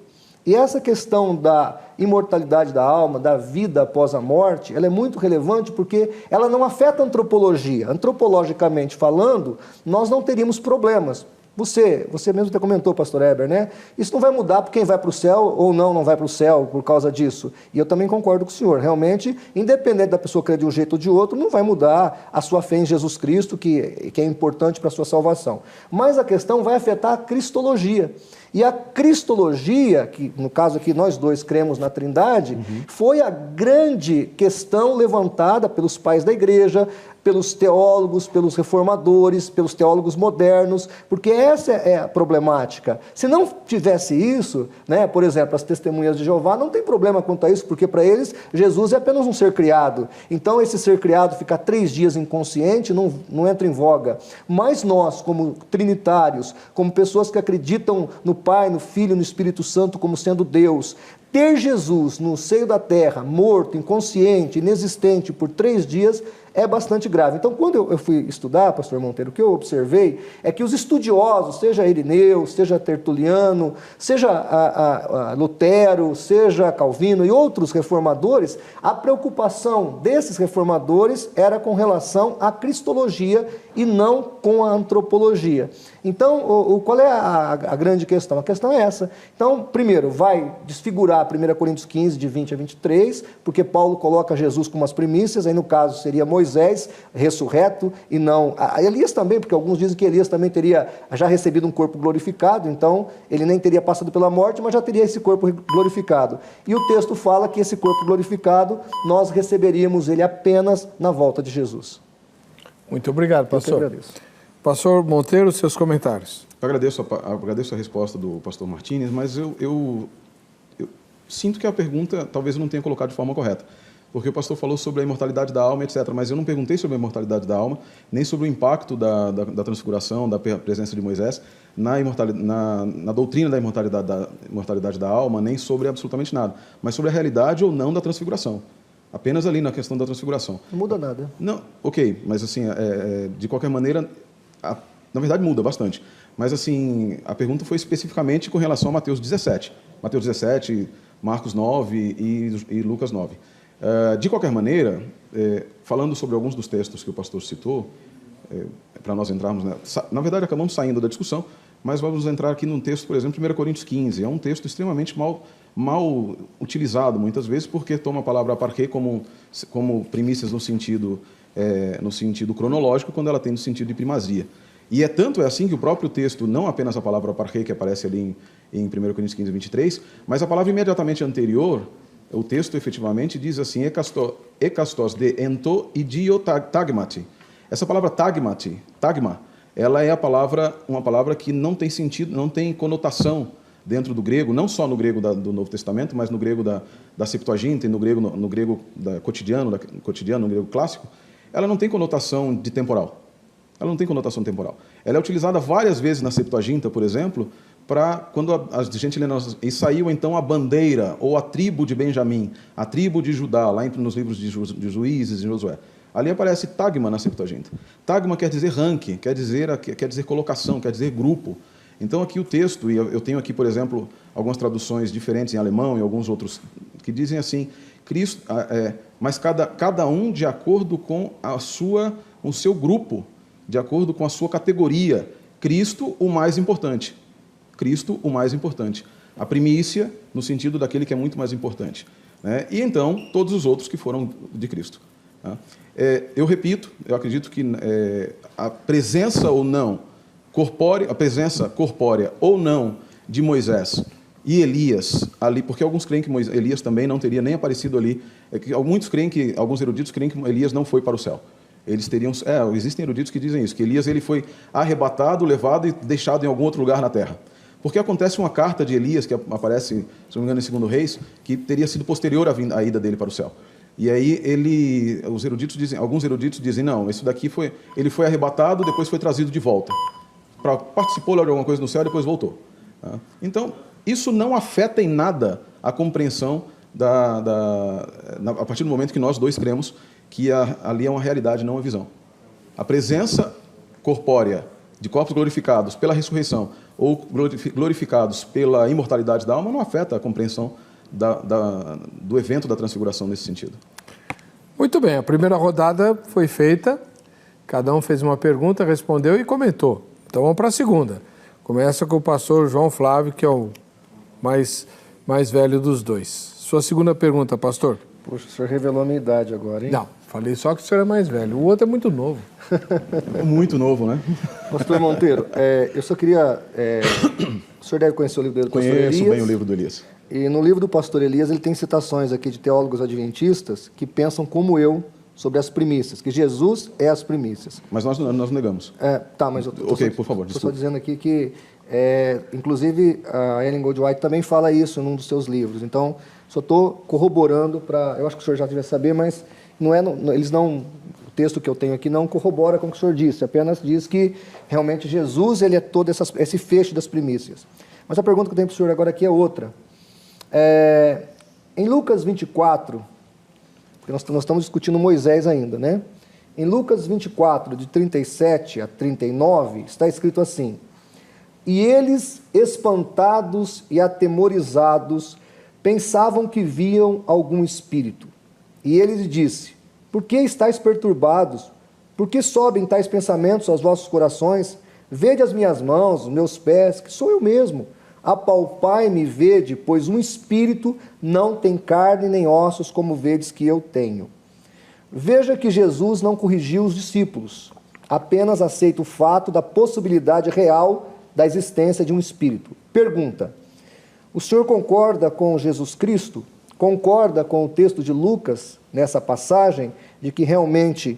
E essa questão da imortalidade da alma, da vida após a morte, ela é muito relevante porque ela não afeta a antropologia. Antropologicamente falando, nós não teríamos problemas. Você mesmo até comentou, pastor Heber, né? Isso não vai mudar porque quem vai para o céu ou não vai para o céu por causa disso. E eu também concordo com o senhor. Realmente, independente da pessoa crer de um jeito ou de outro, não vai mudar a sua fé em Jesus Cristo, que é importante para a sua salvação. Mas a questão vai afetar a cristologia. E a cristologia, que no caso aqui nós dois cremos na Trindade, foi a grande questão levantada pelos pais da igreja, pelos teólogos, pelos reformadores, pelos teólogos modernos, porque essa é a problemática. Se não tivesse isso, né, por exemplo, as testemunhas de Jeová não tem problema quanto a isso, porque para eles Jesus é apenas um ser criado. Então esse ser criado ficar 3 dias inconsciente não entra em voga. Mas nós, como trinitários, como pessoas que acreditam no Pai, no Filho e no Espírito Santo como sendo Deus, ter Jesus no seio da terra, morto, inconsciente, inexistente por 3 dias, é bastante grave. Então, quando eu fui estudar, pastor Monteiro, o que eu observei é que os estudiosos, seja Irineu, seja Tertuliano, seja Lutero, seja Calvino e outros reformadores, a preocupação desses reformadores era com relação à cristologia e não com a antropologia. Então, qual é a grande questão? A questão é essa. Então, primeiro, vai desfigurar 1 Coríntios 15, de 20 a 23, porque Paulo coloca Jesus como as primícias, aí no caso seria Moisés ressurreto e não... Elias também, porque alguns dizem que Elias também teria já recebido um corpo glorificado, então ele nem teria passado pela morte, mas já teria esse corpo glorificado. E o texto fala que esse corpo glorificado, nós receberíamos ele apenas na volta de Jesus. Muito obrigado, pastor. Eu agradeço. Pastor Monteiro, seus comentários. Eu agradeço a resposta do pastor Martínez, mas eu sinto que a pergunta talvez eu não tenha colocado de forma correta. Porque o pastor falou sobre a imortalidade da alma, etc. Mas eu não perguntei sobre a imortalidade da alma, nem sobre o impacto da transfiguração, da presença de Moisés, na doutrina da imortalidade da alma, nem sobre absolutamente nada. Mas sobre a realidade ou não da transfiguração. Apenas ali na questão da transfiguração. Não muda nada. Não, ok, mas assim, de qualquer maneira, na verdade muda bastante. Mas assim, a pergunta foi especificamente com relação a Mateus 17. Mateus 17, Marcos 9 e Lucas 9. De qualquer maneira, falando sobre alguns dos textos que o pastor citou, para nós entrarmos... Na verdade, acabamos saindo da discussão, mas vamos entrar aqui num texto, por exemplo, 1 Coríntios 15. É um texto extremamente mal utilizado, muitas vezes, porque toma a palavra aparquê como primícias no sentido cronológico, quando ela tem no sentido de primazia. E tanto é assim que o próprio texto, não apenas a palavra aparquê, que aparece ali em 1 Coríntios 15, 23, mas a palavra imediatamente anterior... O texto, efetivamente, diz assim, ekastos de ento idio tagmati. Essa palavra tagma, ela é uma palavra que não tem sentido, não tem conotação dentro do grego, não só no grego do Novo Testamento, mas no grego da Septuaginta e no grego cotidiano, no grego clássico. Ela não tem conotação de temporal. Ela não tem conotação temporal. Ela é utilizada várias vezes na Septuaginta, por exemplo, para quando a gente lê, e saiu então a bandeira, ou a tribo de Benjamim, a tribo de Judá, lá nos livros de Juízes e Josué. Ali aparece tagma na Septuaginta. Tagma quer dizer rank, quer dizer colocação, quer dizer grupo. Então aqui o texto, e eu tenho aqui, por exemplo, algumas traduções diferentes em alemão e alguns outros que dizem assim, Cristo, mas cada um de acordo com o seu grupo, de acordo com a sua categoria. Cristo, o mais importante. Cristo, o mais importante. A primícia, no sentido daquele que é muito mais importante. Né? E então, todos os outros que foram de Cristo. Tá? Eu repito, eu acredito que a presença ou não, a presença corpórea ou não de Moisés e Elias ali, porque alguns creem que Elias também não teria nem aparecido ali, alguns eruditos creem que Elias não foi para o céu. Eles teriam, existem eruditos que dizem isso, que Elias ele foi arrebatado, levado e deixado em algum outro lugar na terra. Porque acontece uma carta de Elias, que aparece, se não me engano, em 2 Reis, que teria sido posterior à ida dele para o céu. E aí alguns eruditos dizem, não, isso daqui ele foi arrebatado, depois foi trazido de volta. Participou de alguma coisa no céu e depois voltou. Então, isso não afeta em nada a compreensão a partir do momento que nós dois cremos que ali é uma realidade, não uma visão. A presença corpórea de corpos glorificados pela ressurreição ou glorificados pela imortalidade da alma não afeta a compreensão do evento da transfiguração nesse sentido. Muito bem, a primeira rodada foi feita, cada um fez uma pergunta, respondeu e comentou. Então vamos para a segunda. Começa com o pastor João Flávio, que é o mais velho dos dois. Sua segunda pergunta, pastor. Poxa, o senhor revelou a minha idade agora, hein? Não, falei só que o senhor é mais velho. O outro é muito novo. É muito novo, né? Pastor Monteiro, eu só queria... o senhor deve conhecer o livro do pastor Elias. Conheço bem o livro do Elias. E no livro do pastor Elias, ele tem citações aqui de teólogos adventistas que pensam como eu sobre as primícias, que Jesus é as primícias. Mas nós negamos. Tá, mas eu Ok, por favor, estou só dizendo aqui que, inclusive, a Ellen Goldwhite também fala isso num dos seus livros. Então, só estou corroborando para... Eu acho que o senhor já devia saber, mas o texto que eu tenho aqui não corrobora com o que o senhor disse, apenas diz que realmente Jesus ele é todo esse feixe das primícias. Mas a pergunta que eu tenho para o senhor agora aqui é outra. Em Lucas 24, porque nós estamos discutindo Moisés ainda, né? Em Lucas 24, de 37 a 39, está escrito assim: E eles, espantados e atemorizados, pensavam que viam algum espírito. E ele lhes disse: Por que estáis perturbados? Por que sobem tais pensamentos aos vossos corações? Vede as minhas mãos, os meus pés, que sou eu mesmo. Apalpai-me e vede, pois um espírito não tem carne nem ossos, como vedes que eu tenho. Veja que Jesus não corrigiu os discípulos, apenas aceita o fato da possibilidade real da existência de um espírito. Pergunta: o senhor concorda com Jesus Cristo? Concorda com o texto de Lucas, nessa passagem, de que realmente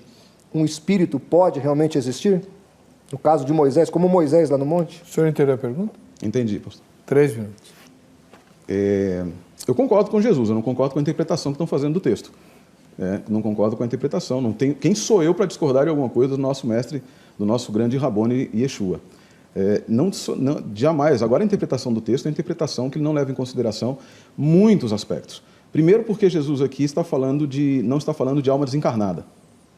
um espírito pode realmente existir? No caso de Moisés, como Moisés lá no monte? O senhor entendeu a pergunta? Entendi, pastor. 3 minutos. Eu concordo com Jesus, eu não concordo com a interpretação que estão fazendo do texto. Não concordo com a interpretação. Não tenho, quem sou eu para discordar de alguma coisa do nosso mestre, do nosso grande Rabone Yeshua? Jamais. Agora, a interpretação do texto é a interpretação que não leva em consideração muitos aspectos. Primeiro, porque Jesus aqui não está falando de alma desencarnada.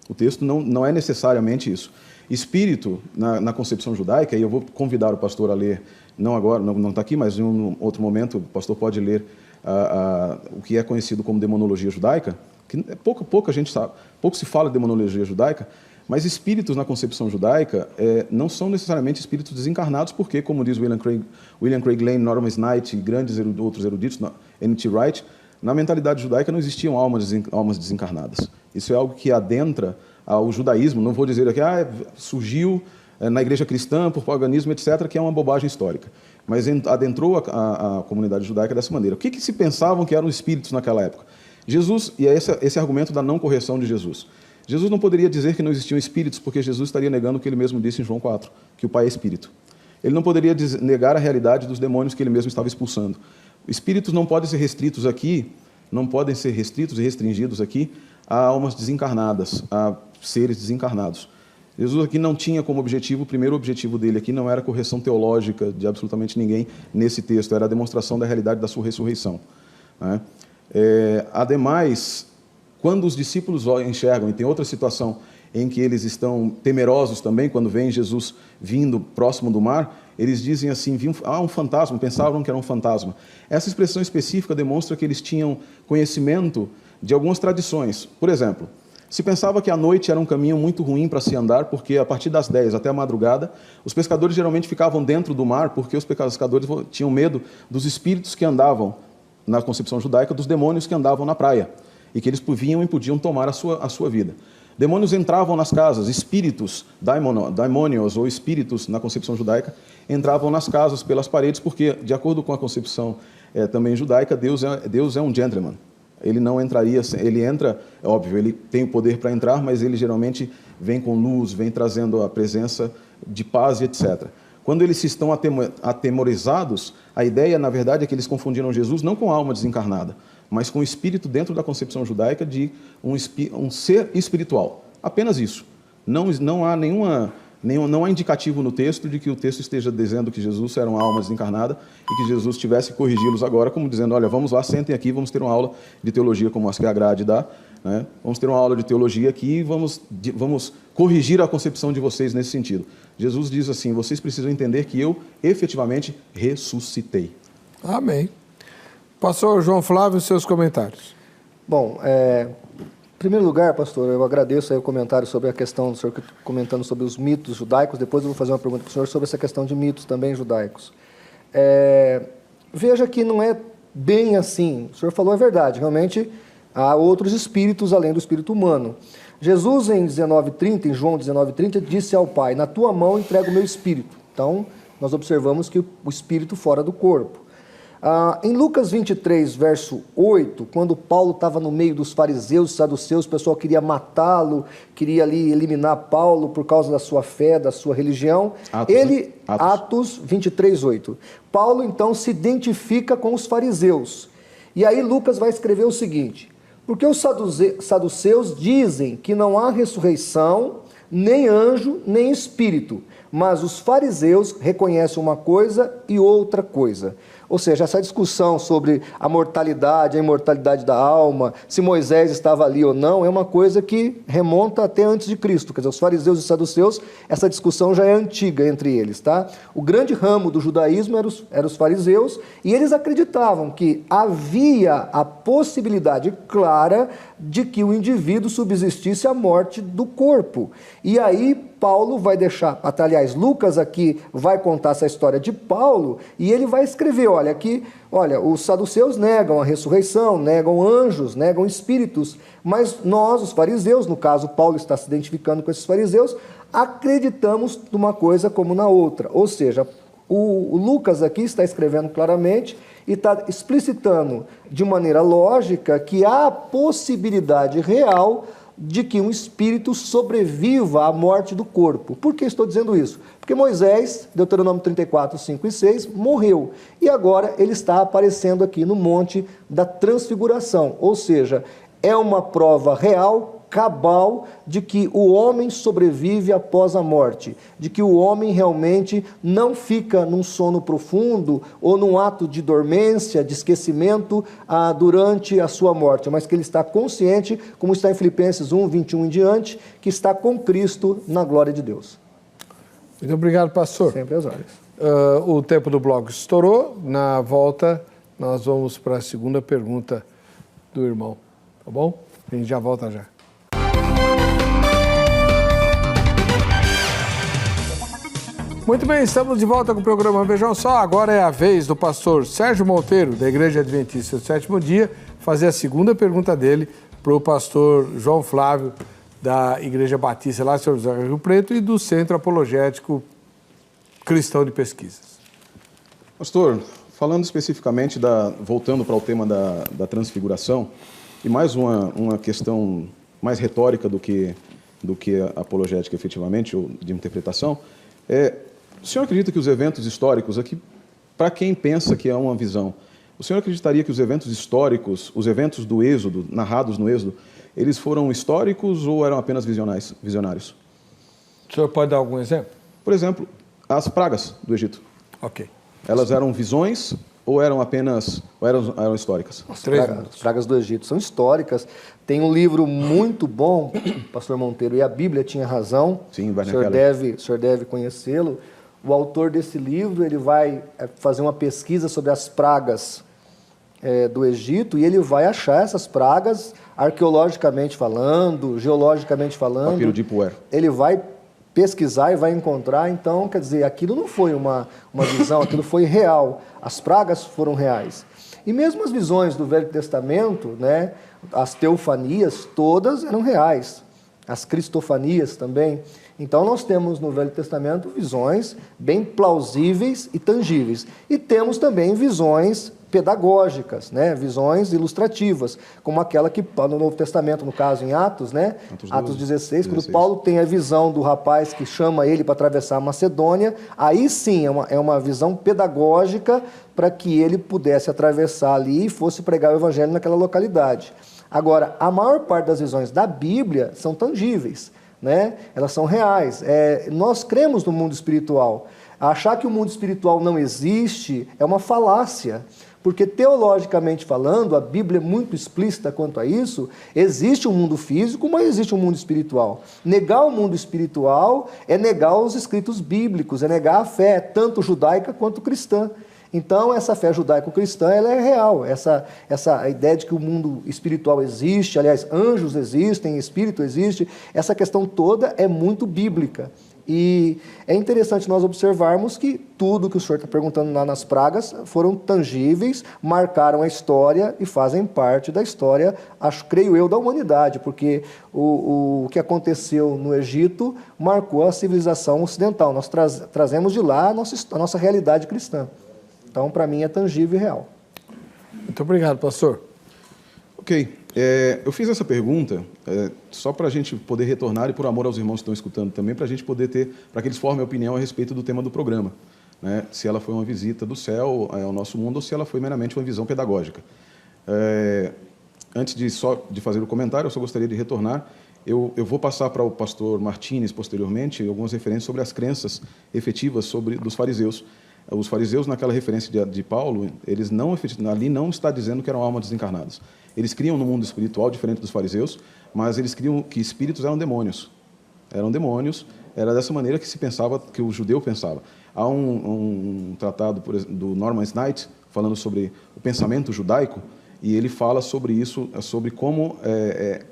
O texto não é necessariamente isso. Espírito, na concepção judaica, e eu vou convidar o pastor a ler, não agora, não está aqui, mas em um outro momento o pastor pode ler o que é conhecido como demonologia judaica, que pouca gente sabe, pouco se fala de demonologia judaica, mas espíritos na concepção judaica não são necessariamente espíritos desencarnados, porque, como diz William Craig Lane, Norman Knight e grandes outros eruditos, N.T. Wright, na mentalidade judaica não existiam almas desencarnadas. Isso é algo que adentra ao judaísmo, não vou dizer aqui, surgiu na igreja cristã por paganismo, etc., que é uma bobagem histórica. Mas adentrou a comunidade judaica dessa maneira. O que se pensavam que eram espíritos naquela época? Jesus, e é esse argumento da não correção de Jesus. Jesus não poderia dizer que não existiam espíritos, porque Jesus estaria negando o que ele mesmo disse em João 4, que o Pai é espírito. Ele não poderia negar a realidade dos demônios que ele mesmo estava expulsando. Espíritos não podem ser restritos aqui, não podem ser restritos e restringidos aqui a almas desencarnadas, a seres desencarnados. Jesus aqui não tinha como objetivo, o primeiro objetivo dele aqui não era a correção teológica de absolutamente ninguém nesse texto, era a demonstração da realidade da sua ressurreição. Ademais, quando os discípulos enxergam, e tem outra situação em que eles estão temerosos também, quando veem Jesus vindo próximo do mar, eles dizem assim, um fantasma, pensavam que era um fantasma. Essa expressão específica demonstra que eles tinham conhecimento de algumas tradições. Por exemplo, se pensava que a noite era um caminho muito ruim para se andar, porque a partir das 10 até a madrugada, os pescadores geralmente ficavam dentro do mar, porque os pescadores tinham medo dos espíritos que andavam, na concepção judaica, dos demônios que andavam na praia, e que eles vinham e podiam tomar a sua vida. Demônios entravam nas casas, espíritos, daimonios ou espíritos na concepção judaica, entravam nas casas pelas paredes, porque, de acordo com a concepção também judaica, Deus é um gentleman. Ele não entraria, ele entra, é óbvio, ele tem o poder para entrar, mas ele geralmente vem com luz, vem trazendo a presença de paz e etc. Quando eles estão atemorizados, a ideia, na verdade, é que eles confundiram Jesus não com a alma desencarnada, mas com o espírito dentro da concepção judaica de um ser espiritual. Apenas isso. Não há indicativo no texto de que o texto esteja dizendo que Jesus era uma alma desencarnada e que Jesus tivesse que corrigi-los agora, como dizendo, olha, vamos lá, sentem aqui, vamos ter uma aula de teologia como as que a grade dá, né? Vamos ter uma aula de teologia aqui e vamos corrigir a concepção de vocês nesse sentido. Jesus diz assim, vocês precisam entender que eu efetivamente ressuscitei. Amém. Pastor João Flávio, seus comentários. Bom, em primeiro lugar, pastor, eu agradeço aí o comentário sobre a questão do senhor comentando sobre os mitos judaicos. Depois eu vou fazer uma pergunta para o senhor sobre essa questão de mitos também judaicos. Veja que não é bem assim. O senhor falou a verdade. Realmente há outros espíritos além do espírito humano. Jesus, em João 19:30, disse ao Pai, na tua mão entrego o meu espírito. Então, nós observamos que o espírito fora do corpo. Em Lucas 23, verso 8, quando Paulo estava no meio dos fariseus e saduceus, o pessoal queria matá-lo, queria ali eliminar Paulo por causa da sua fé, da sua religião. Atos 23, 8. Paulo, então, se identifica com os fariseus. E aí Lucas vai escrever o seguinte, porque os saduceus dizem que não há ressurreição, nem anjo, nem espírito, mas os fariseus reconhecem uma coisa e outra coisa. Ou seja, essa discussão sobre a mortalidade, a imortalidade da alma, se Moisés estava ali ou não, é uma coisa que remonta até antes de Cristo. Quer dizer, os fariseus e os saduceus, essa discussão já é antiga entre eles, tá? O grande ramo do judaísmo eram os fariseus, e eles acreditavam que havia a possibilidade clara de que o indivíduo subsistisse à morte do corpo. E aí Paulo vai deixar, aliás, Lucas aqui vai contar essa história de Paulo, e ele vai escrever, olha, os saduceus negam a ressurreição, negam anjos, negam espíritos, mas nós, os fariseus, no caso Paulo está se identificando com esses fariseus, acreditamos numa coisa como na outra. Ou seja, o Lucas aqui está escrevendo claramente e está explicitando de maneira lógica que há a possibilidade real de que um espírito sobreviva à morte do corpo. Por que estou dizendo isso? Porque Moisés, Deuteronômio 34, 5 e 6, morreu. E agora ele está aparecendo aqui no Monte da Transfiguração. Ou seja, é uma prova real, cabal, de que o homem sobrevive após a morte, de que o homem realmente não fica num sono profundo ou num ato de dormência, de esquecimento durante a sua morte, mas que ele está consciente, como está em Filipenses 1, 21 em diante, que está com Cristo na glória de Deus. Muito obrigado, pastor. Sempre às ordens. O tempo do blog estourou. Na volta, nós vamos para a segunda pergunta do irmão. Tá bom? A gente já volta já. Muito bem, estamos de volta com o programa Vejam Só. Agora é a vez do pastor Sérgio Monteiro, da Igreja Adventista do Sétimo Dia, fazer a segunda pergunta dele para o pastor João Flávio, da Igreja Batista lá, São José do Rio Preto, e do Centro Apologético Cristão de Pesquisas. Pastor, falando especificamente, voltando para o tema da transfiguração, e mais uma questão mais retórica do que apologética efetivamente, ou de interpretação, o senhor acredita que os eventos históricos, aqui, para quem pensa que é uma visão, o senhor acreditaria que os eventos históricos, os eventos do Êxodo, narrados no Êxodo, eles foram históricos ou eram apenas visionários? O senhor pode dar algum exemplo? Por exemplo, as pragas do Egito. Ok. Elas eram visões ou eram históricas? As pragas do Egito são históricas. Tem um livro muito bom, pastor Monteiro, e a Bíblia tinha razão. Sim, o senhor deve conhecê-lo. O autor desse livro, ele vai fazer uma pesquisa sobre as pragas do Egito, e ele vai achar essas pragas arqueologicamente falando, geologicamente falando. Papiro de Puer. Ele vai pesquisar e vai encontrar. Então, quer dizer, aquilo não foi uma visão, aquilo foi real. As pragas foram reais. E mesmo as visões do Velho Testamento, né, as teofanias, todas eram reais. As cristofanias também. Então nós temos no Velho Testamento visões bem plausíveis e tangíveis. E temos também visões pedagógicas, né? Visões ilustrativas, como aquela que no Novo Testamento, no caso em Atos, né? Atos 16, quando Paulo tem a visão do rapaz que chama ele para atravessar a Macedônia, aí sim é uma visão pedagógica para que ele pudesse atravessar ali e fosse pregar o evangelho naquela localidade. Agora, a maior parte das visões da Bíblia são tangíveis, né? Elas são reais. Nós cremos no mundo espiritual. Achar que o mundo espiritual não existe é uma falácia, porque teologicamente falando, a Bíblia é muito explícita quanto a isso. Existe um mundo físico, mas existe um mundo espiritual. Negar o mundo espiritual é negar os escritos bíblicos, é negar a fé, tanto judaica quanto cristã. Então, essa fé judaico-cristã, ela é real. Essa ideia de que o mundo espiritual existe, aliás, anjos existem, espírito existe, essa questão toda é muito bíblica. E é interessante nós observarmos que tudo que o senhor está perguntando lá nas pragas foram tangíveis, marcaram a história e fazem parte da história, creio eu, da humanidade, porque o que aconteceu no Egito marcou a civilização ocidental. Nós trazemos de lá a nossa realidade cristã. Então, para mim, é tangível e real. Muito obrigado, pastor. Ok. Eu fiz essa pergunta só para a gente poder retornar e por amor aos irmãos que estão escutando também, para a gente poder ter, para que eles formem opinião a respeito do tema do programa, né? Se ela foi uma visita do céu ao nosso mundo ou se ela foi meramente uma visão pedagógica. Antes de fazer o comentário, eu só gostaria de retornar. Eu vou passar para o pastor Martins, posteriormente, algumas referências sobre as crenças efetivas dos fariseus. Os fariseus, naquela referência de Paulo, ali não está dizendo que eram almas desencarnadas. Eles criam no mundo espiritual, diferente dos fariseus, mas eles criam que espíritos eram demônios. Eram demônios, era dessa maneira que se pensava, que o judeu pensava. Há um tratado do Norman Knight, falando sobre o pensamento judaico, e ele fala sobre isso, sobre como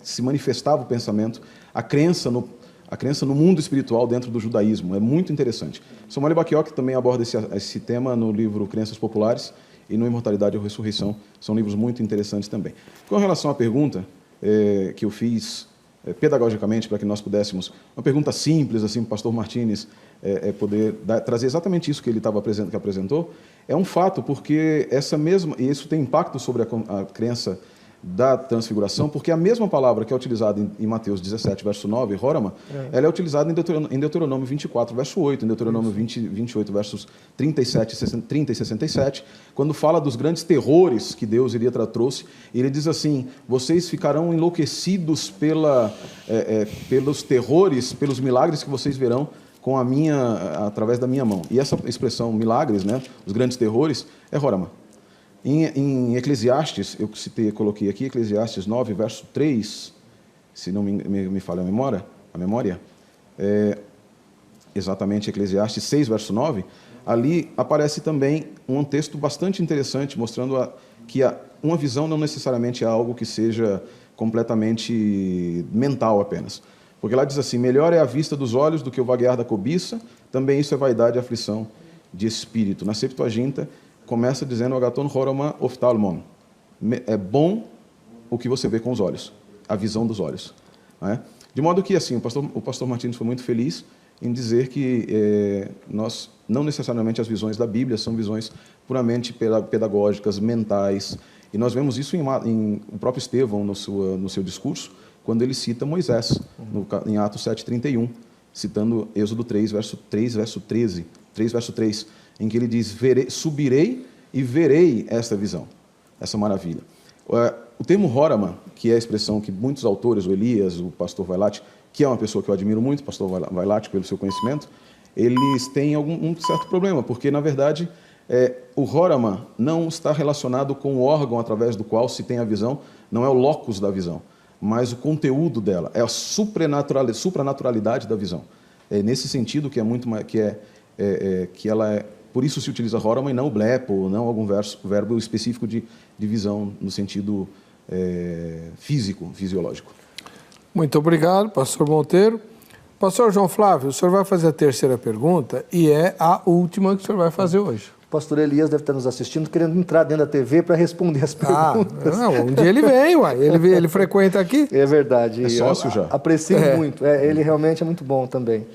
se manifestava o pensamento, a crença no mundo espiritual dentro do judaísmo. É muito interessante. Samuel Baquioc também aborda esse tema no livro Crenças Populares e no Imortalidade e Ressurreição. São livros muito interessantes também. Com relação à pergunta que eu fiz pedagogicamente, para que nós pudéssemos, uma pergunta simples, assim, para o pastor Martins poder trazer exatamente isso que ele que apresentou, é um fato, porque e isso tem impacto sobre a crença da transfiguração, porque a mesma palavra que é utilizada em Mateus 17, verso 9, Rorama, ela é utilizada em Deuteronômio 24, verso 8, em Deuteronômio 28, versos 30 e 67, quando fala dos grandes terrores que Deus trouxe, ele diz assim: vocês ficarão enlouquecidos pelos terrores, pelos milagres que vocês verão através da minha mão. E essa expressão milagres, né, os grandes terrores, é Rorama. Em Eclesiastes, coloquei aqui, Eclesiastes 9, verso 3, se não me falha a memória, exatamente Eclesiastes 6, verso 9, ali aparece também um texto bastante interessante, mostrando que uma visão não necessariamente é algo que seja completamente mental apenas. Porque lá diz assim: melhor é a vista dos olhos do que o vaguear da cobiça, também isso é vaidade e aflição de espírito. Na Septuaginta, começa dizendo agaton horoma oftalmon. É bom o que você vê com os olhos, a visão dos olhos. Né? De modo que, assim, o pastor Martins foi muito feliz em dizer que nós, não necessariamente as visões da Bíblia são visões puramente pedagógicas, mentais. E nós vemos isso em o próprio Estevão, no seu discurso, quando ele cita Moisés, em Atos 7:31, citando Êxodo 3, verso 13, em que ele diz: subirei e verei esta visão, essa maravilha. O termo Rorama, que é a expressão que muitos autores, o Elias, o pastor Vailate, que é uma pessoa que eu admiro muito, o pastor Vailate, pelo seu conhecimento, eles têm um certo problema, porque, na verdade, o Rorama não está relacionado com o órgão através do qual se tem a visão, não é o locus da visão, mas o conteúdo dela, é a supranaturalidade da visão. É nesse sentido que é muito mais, que ela é. Por isso se utiliza Rorama e não o blepo, não algum verbo específico de visão no sentido físico, fisiológico. Muito obrigado, pastor Monteiro. Pastor João Flávio, o senhor vai fazer a terceira pergunta e é a última que o senhor vai fazer hoje. O pastor Elias deve estar nos assistindo, querendo entrar dentro da TV para responder as perguntas. Não, um dia ele vem, uai. Ele frequenta aqui. É verdade. É sócio já. Aprecio muito. Ele realmente é muito bom também.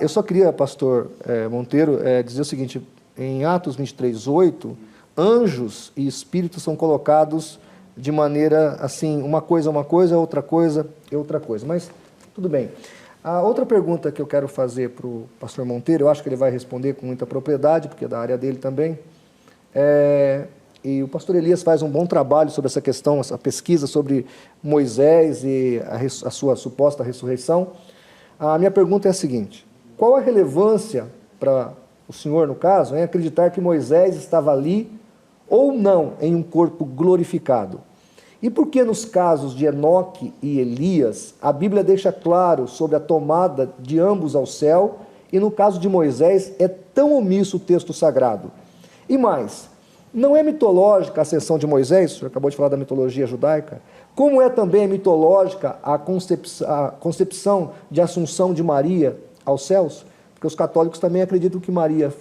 Eu só queria, pastor Monteiro, dizer o seguinte, em Atos 23:8, anjos e espíritos são colocados de maneira assim, uma coisa, outra coisa é outra coisa. Mas tudo bem. A outra pergunta que eu quero fazer para o pastor Monteiro, eu acho que ele vai responder com muita propriedade, porque é da área dele também, e o pastor Elias faz um bom trabalho sobre essa questão, essa pesquisa sobre Moisés e a sua suposta ressurreição. A minha pergunta é a seguinte: qual a relevância para o senhor, no caso, em acreditar que Moisés estava ali ou não em um corpo glorificado? E por que nos casos de Enoque e Elias, a Bíblia deixa claro sobre a tomada de ambos ao céu, e no caso de Moisés é tão omisso o texto sagrado? E mais, não é mitológica a ascensão de Moisés? O senhor acabou de falar da mitologia judaica. Como é também mitológica a concepção de assunção de Maria aos céus? Porque os católicos também acreditam que Maria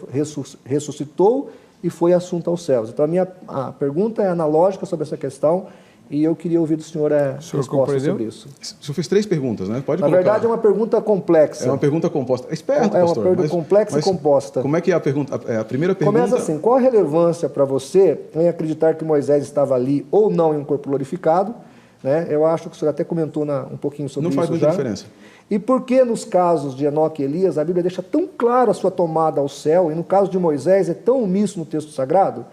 ressuscitou e foi assunta aos céus. Então a pergunta é analógica sobre essa questão, e eu queria ouvir do senhor a resposta sobre isso. O senhor fez 3 perguntas, né? Pode Na colocar. verdade, é uma pergunta complexa. É uma pergunta composta. Esperto, é uma pastor. pergunta complexa e composta. Como é que é a pergunta? A primeira pergunta... Começa assim: qual a relevância para você em acreditar que Moisés estava ali ou não em um corpo glorificado? Né? Eu acho que o senhor até comentou um pouquinho sobre isso já. Não faz muita diferença. E por que nos casos de Enoque e Elias a Bíblia deixa tão claro a sua tomada ao céu, e no caso de Moisés é tão omisso no texto sagrado?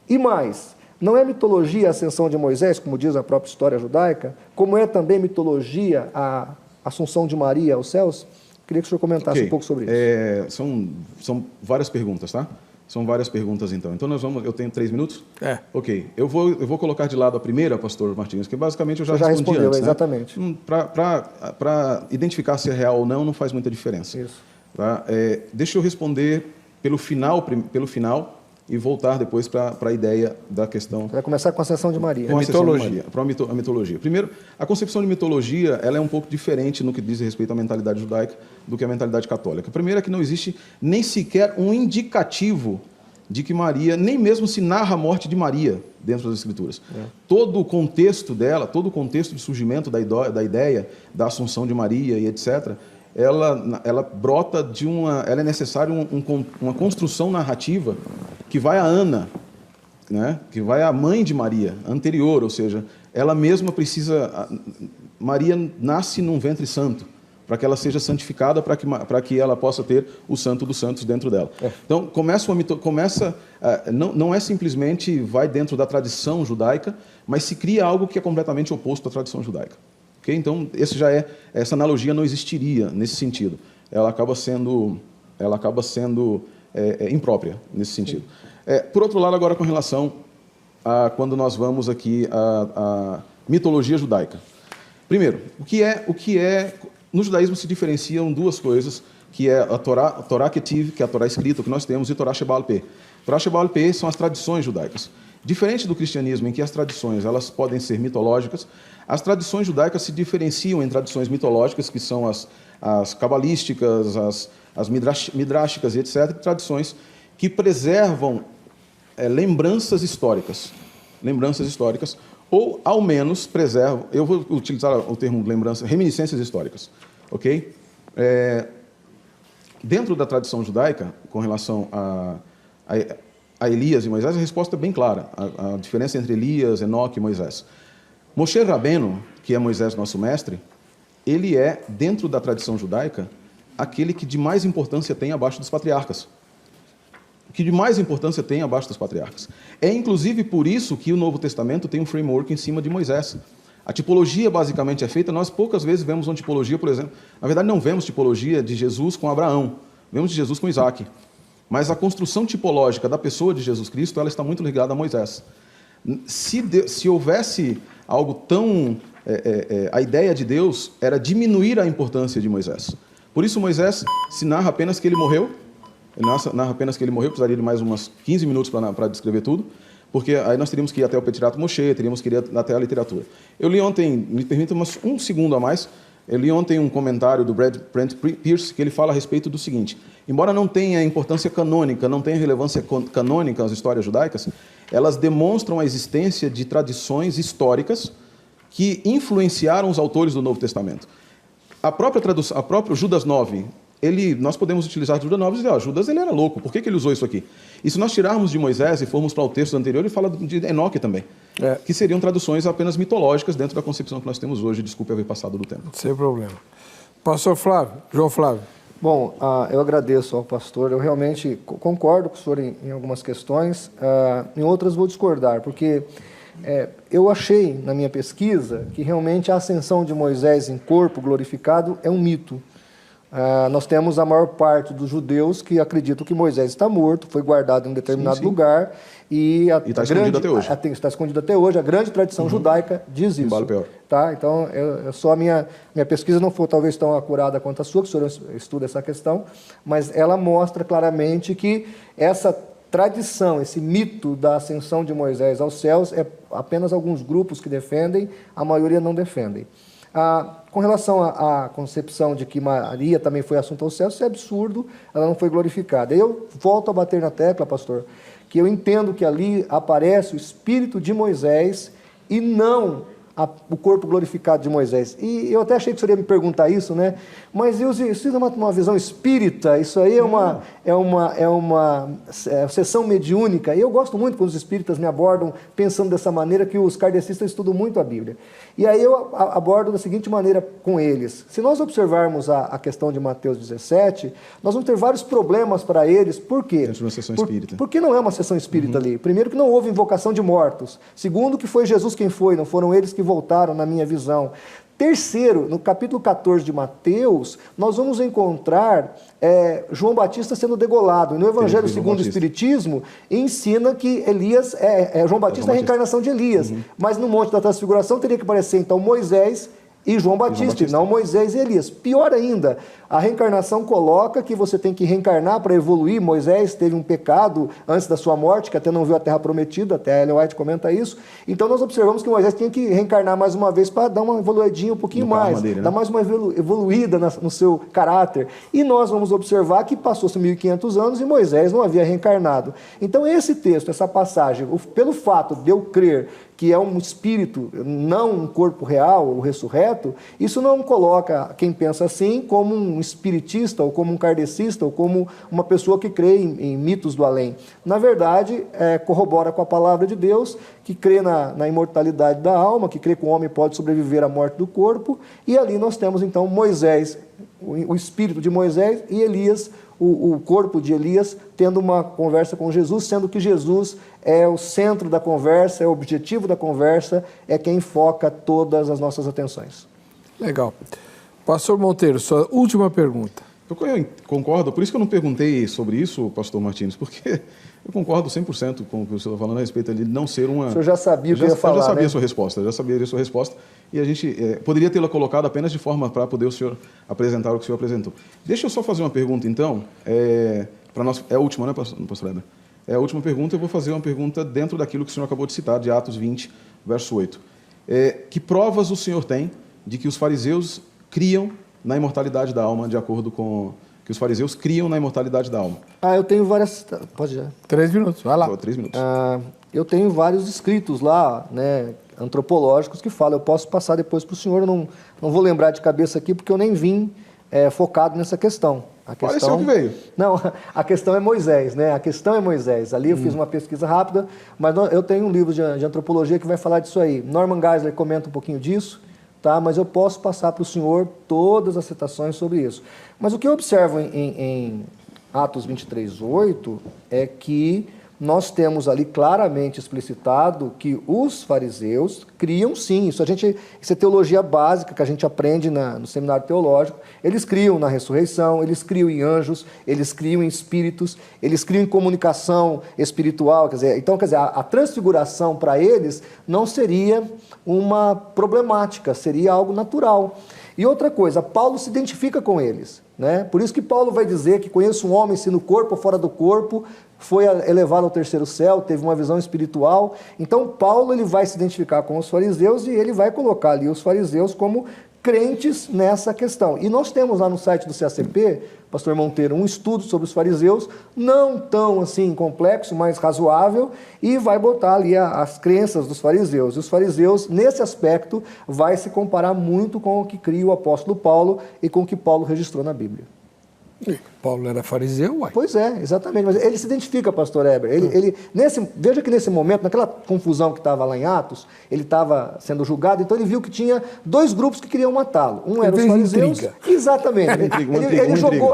E mais, não é mitologia a ascensão de Moisés, como diz a própria história judaica, como é também mitologia a assunção de Maria aos céus? Queria que o senhor comentasse um pouco sobre isso. São várias perguntas, tá? São várias perguntas, então. Então, eu tenho 3 minutos? Ok. Eu vou colocar de lado a primeira, pastor Martins, que basicamente eu já respondi respondeu, antes, exatamente. Né? Para identificar se é real ou não faz muita diferença. Isso. Tá? Deixa eu responder pelo final e voltar depois para a ideia da questão. Vai começar com a ascensão de Maria. Com a mitologia. Para a mitologia. Primeiro, a concepção de mitologia ela é um pouco diferente no que diz respeito à mentalidade judaica do que a mentalidade católica. Primeiro é que não existe nem sequer um indicativo de que Maria, nem mesmo se narra a morte de Maria dentro das Escrituras. Todo o contexto dela, todo o contexto de surgimento da ideia da assunção de Maria e etc., ela brota de ela é necessário uma construção narrativa que vai a Ana, né? Que vai à mãe de Maria, anterior, ou seja, ela mesma Maria nasce num ventre santo, para que ela seja santificada, para que ela possa ter o santo dos santos dentro dela. Então, não é simplesmente vai dentro da tradição judaica, mas se cria algo que é completamente oposto à tradição judaica. Okay? Então, essa analogia não existiria nesse sentido. Ela acaba sendo imprópria nesse sentido. Por outro lado, agora com relação a quando nós vamos aqui à mitologia judaica. Primeiro, o que é no judaísmo se diferenciam 2 coisas, que é a Torá Ketiv, que é a Torá escrita, que nós temos, e Torá Sheba'al Peh. Torá Sheba'al Peh são as tradições judaicas. Diferente do cristianismo, em que as tradições elas podem ser mitológicas, as tradições judaicas se diferenciam em tradições mitológicas, que são as cabalísticas, as midrásticas e etc., tradições que preservam lembranças históricas, ou ao menos preservam, eu vou utilizar o termo lembrança, reminiscências históricas, ok? Dentro da tradição judaica, com relação a Elias e Moisés, a resposta é bem clara, a diferença entre Elias, Enoque e Moisés. Moshe Rabbeinu, que é Moisés, nosso mestre, ele é, dentro da tradição judaica, aquele que de mais importância tem abaixo dos patriarcas. O que de mais importância tem abaixo dos patriarcas. É, inclusive, por isso que o Novo Testamento tem um framework em cima de Moisés. A tipologia, basicamente, é feita, nós poucas vezes vemos uma tipologia, por exemplo, na verdade não vemos tipologia de Jesus com Abraão, vemos de Jesus com Isaac. Mas a construção tipológica da pessoa de Jesus Cristo, ela está muito ligada a Moisés. Se houvesse algo tão... a ideia de Deus era diminuir a importância de Moisés. Por isso Moisés se narra apenas que ele morreu, precisaria de mais umas 15 minutos para descrever tudo, porque aí nós teríamos que ir até o Petirato Moshe, teríamos que ir até a literatura. Eu li ontem, me permita um segundo a mais, Eu li ontem um comentário do Brent Pierce que ele fala a respeito do seguinte: embora não tenha importância canônica, não tenha relevância canônica as histórias judaicas, elas demonstram a existência de tradições históricas que influenciaram os autores do Novo Testamento. A própria Judas 9, nós podemos utilizar Judas 9 e dizer, Judas ele era louco, por que ele usou isso aqui? E se nós tirarmos de Moisés e formos para o texto anterior, ele fala de Enoque também, que seriam traduções apenas mitológicas dentro da concepção que nós temos hoje, desculpe haver passado do tempo. Sem problema. Pastor Flávio, João Flávio. Bom, eu agradeço ao pastor, eu realmente concordo com o senhor em algumas questões, em outras vou discordar, porque eu achei na minha pesquisa que realmente a ascensão de Moisés em corpo glorificado é um mito. Nós temos a maior parte dos judeus que acreditam que Moisés está morto, foi guardado em um determinado lugar e está escondido até hoje. Está escondido até hoje. A grande tradição judaica diz isso. Tá? Então, só a minha pesquisa não foi talvez tão acurada quanto a sua, que o senhor estuda essa questão, mas ela mostra claramente que essa tradição, esse mito da ascensão de Moisés aos céus, é apenas alguns grupos que defendem, a maioria não defendem. Com relação à concepção de que Maria também foi assunta ao céu, isso é absurdo, ela não foi glorificada. Eu volto a bater na tecla, pastor, que eu entendo que ali aparece o espírito de Moisés e não o corpo glorificado de Moisés. E eu até achei que o senhor ia me perguntar isso, né? Mas isso é uma visão espírita, isso aí é uma sessão mediúnica, e eu gosto muito quando os espíritas me abordam pensando dessa maneira, que os kardecistas estudam muito a Bíblia. E aí eu abordo da seguinte maneira com eles: se nós observarmos a questão de Mateus 17, nós vamos ter vários problemas para eles. Por quê? Dentro de uma sessão espírita. Porque não é uma sessão espírita ali. Primeiro, que não houve invocação de mortos. Segundo, que foi Jesus quem foi, não foram eles que voltaram, na minha visão. Terceiro, no capítulo 14 de Mateus, nós vamos encontrar João Batista sendo degolado. E no Evangelho segundo o Espiritismo, ensina que Elias João Batista é a reencarnação de Elias. Mas no Monte da Transfiguração teria que aparecer, então, Moisés e João Batista, e não Moisés e Elias. Pior ainda, a reencarnação coloca que você tem que reencarnar para evoluir. Moisés teve um pecado antes da sua morte, que até não viu a terra prometida, até a Ellen White comenta isso. Então nós observamos que Moisés tinha que reencarnar mais uma vez para dar uma evoluidinha um pouquinho mais, dele, né? Dar mais uma evoluída no seu caráter. E nós vamos observar que passou-se 1.500 anos e Moisés não havia reencarnado. Então esse texto, essa passagem, pelo fato de eu crer que é um espírito, não um corpo real, o ressurreto, isso não coloca quem pensa assim como um espiritista, ou como um kardecista, ou como uma pessoa que crê em mitos do além. Na verdade, corrobora com a palavra de Deus, que crê na imortalidade da alma, que crê que o homem pode sobreviver à morte do corpo, e ali nós temos então Moisés, o espírito de Moisés, e Elias, o corpo de Elias, tendo uma conversa com Jesus, sendo que Jesus é o centro da conversa, é o objetivo da conversa, é quem foca todas as nossas atenções. Legal. Pastor Monteiro, sua última pergunta. Eu concordo, por isso que eu não perguntei sobre isso, pastor Martins, porque eu concordo 100% com o que o senhor está falando a respeito de não ser uma... O senhor já sabia o que eu ia falar, Eu já sabia, né? a sua resposta, e a gente poderia tê-la colocado apenas de forma para poder o senhor apresentar o que o senhor apresentou. Deixa eu só fazer uma pergunta, então, para nós, é a última, né, pastor Weber? É a última pergunta, eu vou fazer uma pergunta dentro daquilo que o senhor acabou de citar, de Atos 20, verso 8. Que provas o senhor tem de que os fariseus criam na imortalidade da alma, de acordo com que os fariseus criam na imortalidade da alma? Eu tenho várias... Pode já. 3 minutos, vai lá. 3 minutos. Eu tenho vários escritos lá, né, antropológicos, que falam. Eu posso passar depois para o senhor, eu não vou lembrar de cabeça aqui, porque eu nem vim focado nessa questão. Pareceu que veio. Não, a questão é Moisés, né? A questão é Moisés. Ali eu fiz uma pesquisa rápida, mas eu tenho um livro de antropologia que vai falar disso aí. Norman Geisler comenta um pouquinho disso, tá? Mas eu posso passar para o senhor todas as citações sobre isso. Mas o que eu observo em Atos 23:8 é que nós temos ali claramente explicitado que os fariseus criam sim, isso é teologia básica que a gente aprende no seminário teológico. Eles criam na ressurreição, eles criam em anjos, eles criam em espíritos, eles criam em comunicação espiritual. Quer dizer, a transfiguração para eles não seria uma problemática, seria algo natural. E outra coisa, Paulo se identifica com eles, né? Por isso que Paulo vai dizer que conheço um homem, se no corpo ou fora do corpo, foi elevado ao terceiro céu, teve uma visão espiritual. Então Paulo ele vai se identificar com os fariseus e ele vai colocar ali os fariseus como crentes nessa questão. E nós temos lá no site do CACP, pastor Monteiro, um estudo sobre os fariseus, não tão assim complexo, mas razoável, e vai botar ali as crenças dos fariseus. E os fariseus, nesse aspecto, vai se comparar muito com o que cria o apóstolo Paulo e com o que Paulo registrou na Bíblia. Paulo era fariseu, uai. Pois é, exatamente. Mas ele se identifica, pastor Heber. Veja que nesse momento, naquela confusão que estava lá em Atos, ele estava sendo julgado, então ele viu que tinha dois grupos que queriam matá-lo. Um era os fariseus. Intriga. Exatamente.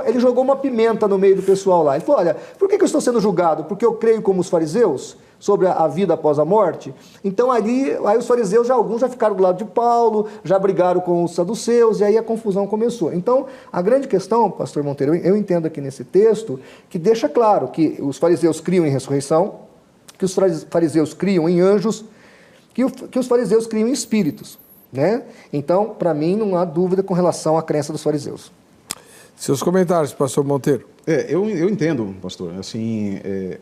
Ele jogou uma pimenta no meio do pessoal lá. Ele falou, olha, por que eu estou sendo julgado? Porque eu creio como os fariseus sobre a vida após a morte? Então aí os fariseus, alguns já ficaram do lado de Paulo, já brigaram com os saduceus, e aí a confusão começou. Então, a grande questão, pastor Monteiro, eu entendo aqui nesse texto, que deixa claro que os fariseus criam em ressurreição, que os fariseus criam em anjos, que os fariseus criam em espíritos, né? Então, para mim, não há dúvida com relação à crença dos fariseus. Seus comentários, pastor Monteiro. Eu entendo, pastor, assim,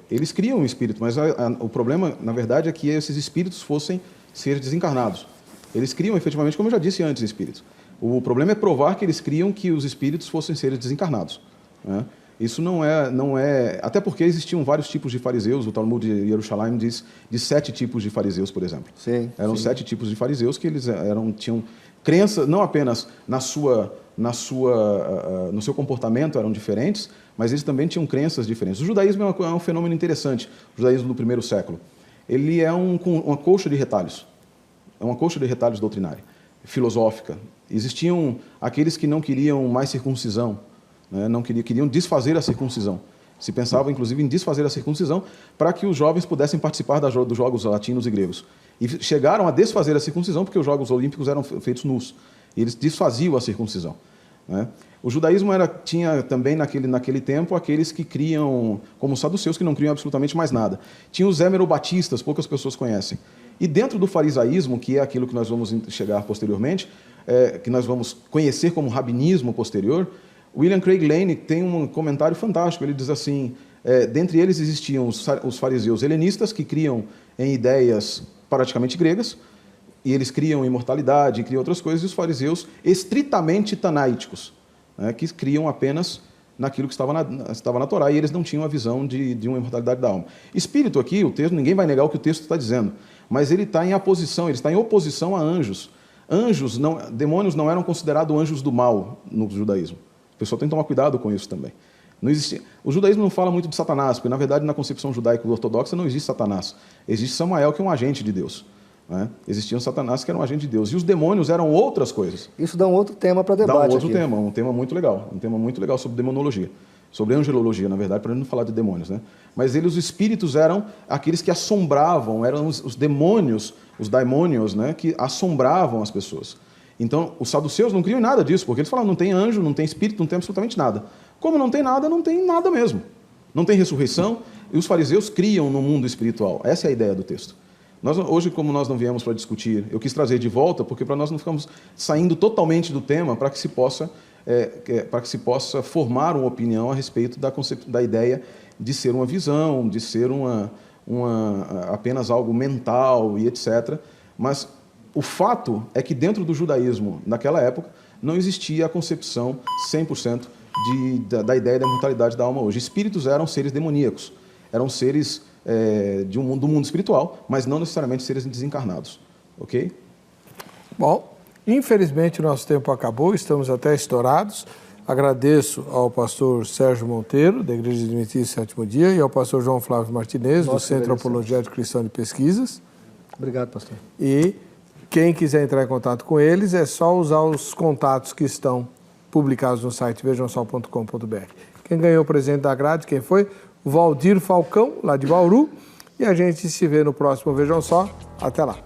eles criam um espírito, mas o problema, na verdade, é que esses espíritos fossem seres desencarnados. Eles criam, efetivamente, como eu já disse antes, espíritos. O problema é provar que eles criam que os espíritos fossem seres desencarnados, né? Isso não é... Até porque existiam vários tipos de fariseus. O Talmud de Jerusalém diz de 7 tipos de fariseus, por exemplo. Eram 7 tipos de fariseus que eles tinham crença, não apenas no seu comportamento eram diferentes, mas eles também tinham crenças diferentes. O judaísmo é um fenômeno interessante, o judaísmo do primeiro século. Ele é uma colcha de retalhos, é uma colcha de retalhos doutrinária, filosófica. Existiam aqueles que não queriam mais circuncisão, né? Queriam desfazer a circuncisão. Se pensava, inclusive, em desfazer a circuncisão para que os jovens pudessem participar dos jogos latinos e gregos. E chegaram a desfazer a circuncisão porque os Jogos Olímpicos eram feitos nus. E eles desfaziam a circuncisão, né? O judaísmo tinha também, naquele tempo, aqueles que criam, como os saduceus, que não criam absolutamente mais nada. Tinha os hemerobatistas, poucas pessoas conhecem. E dentro do farisaísmo, que é aquilo que nós vamos chegar posteriormente, que nós vamos conhecer como rabinismo posterior, William Craig Lane tem um comentário fantástico. Ele diz assim, dentre eles existiam os fariseus helenistas, que criam em ideias praticamente gregas, e eles criam imortalidade, criam outras coisas, e os fariseus estritamente tanaíticos, né, que criam apenas naquilo que estava na Torá, e eles não tinham a visão de uma imortalidade da alma. Espírito aqui, o texto, ninguém vai negar o que o texto está dizendo, mas ele está em oposição, a anjos. Demônios não eram considerados anjos do mal no judaísmo. O pessoal tem que tomar cuidado com isso também. O judaísmo não fala muito de Satanás, porque, na verdade, na concepção judaico-ortodoxa não existe Satanás. Existe Samael, que é um agente de Deus, né? Existia um Satanás, que era um agente de Deus. E os demônios eram outras coisas. Isso dá um outro tema para debate. Dá um outro aqui. tema, um tema muito legal sobre demonologia. Sobre angelologia, na verdade, para não falar de demônios, né? Mas os espíritos eram aqueles que assombravam, eram os demônios, os daimônios, né, que assombravam as pessoas. Então, os saduceus não criam nada disso, porque eles falavam, não tem anjo, não tem espírito, não tem absolutamente nada. Como não tem nada mesmo. Não tem ressurreição, e os fariseus criam no mundo espiritual. Essa é a ideia do texto. Hoje, como nós não viemos para discutir, eu quis trazer de volta, porque para nós não ficamos saindo totalmente do tema, para que se possa formar uma opinião a respeito da ideia de ser uma visão, de ser apenas algo mental e etc. Mas o fato é que dentro do judaísmo, naquela época, não existia a concepção 100% da ideia da imortalidade da alma hoje. Espíritos eram seres demoníacos, eram seres do mundo espiritual, mas não necessariamente seres desencarnados. Ok? Bom, infelizmente o nosso tempo acabou, estamos até estourados. Agradeço ao pastor Sérgio Monteiro, da Igreja Adventista Sétimo Dia, e ao pastor João Flávio Martinez, do Centro Apologético Cristão de Pesquisas. Obrigado, pastor. E quem quiser entrar em contato com eles, é só usar os contatos que estão publicados no site vejamsol.com.br. Quem ganhou o presente da grade, quem foi? O Valdir Falcão, lá de Bauru. E a gente se vê no próximo Vejam Só. Até lá.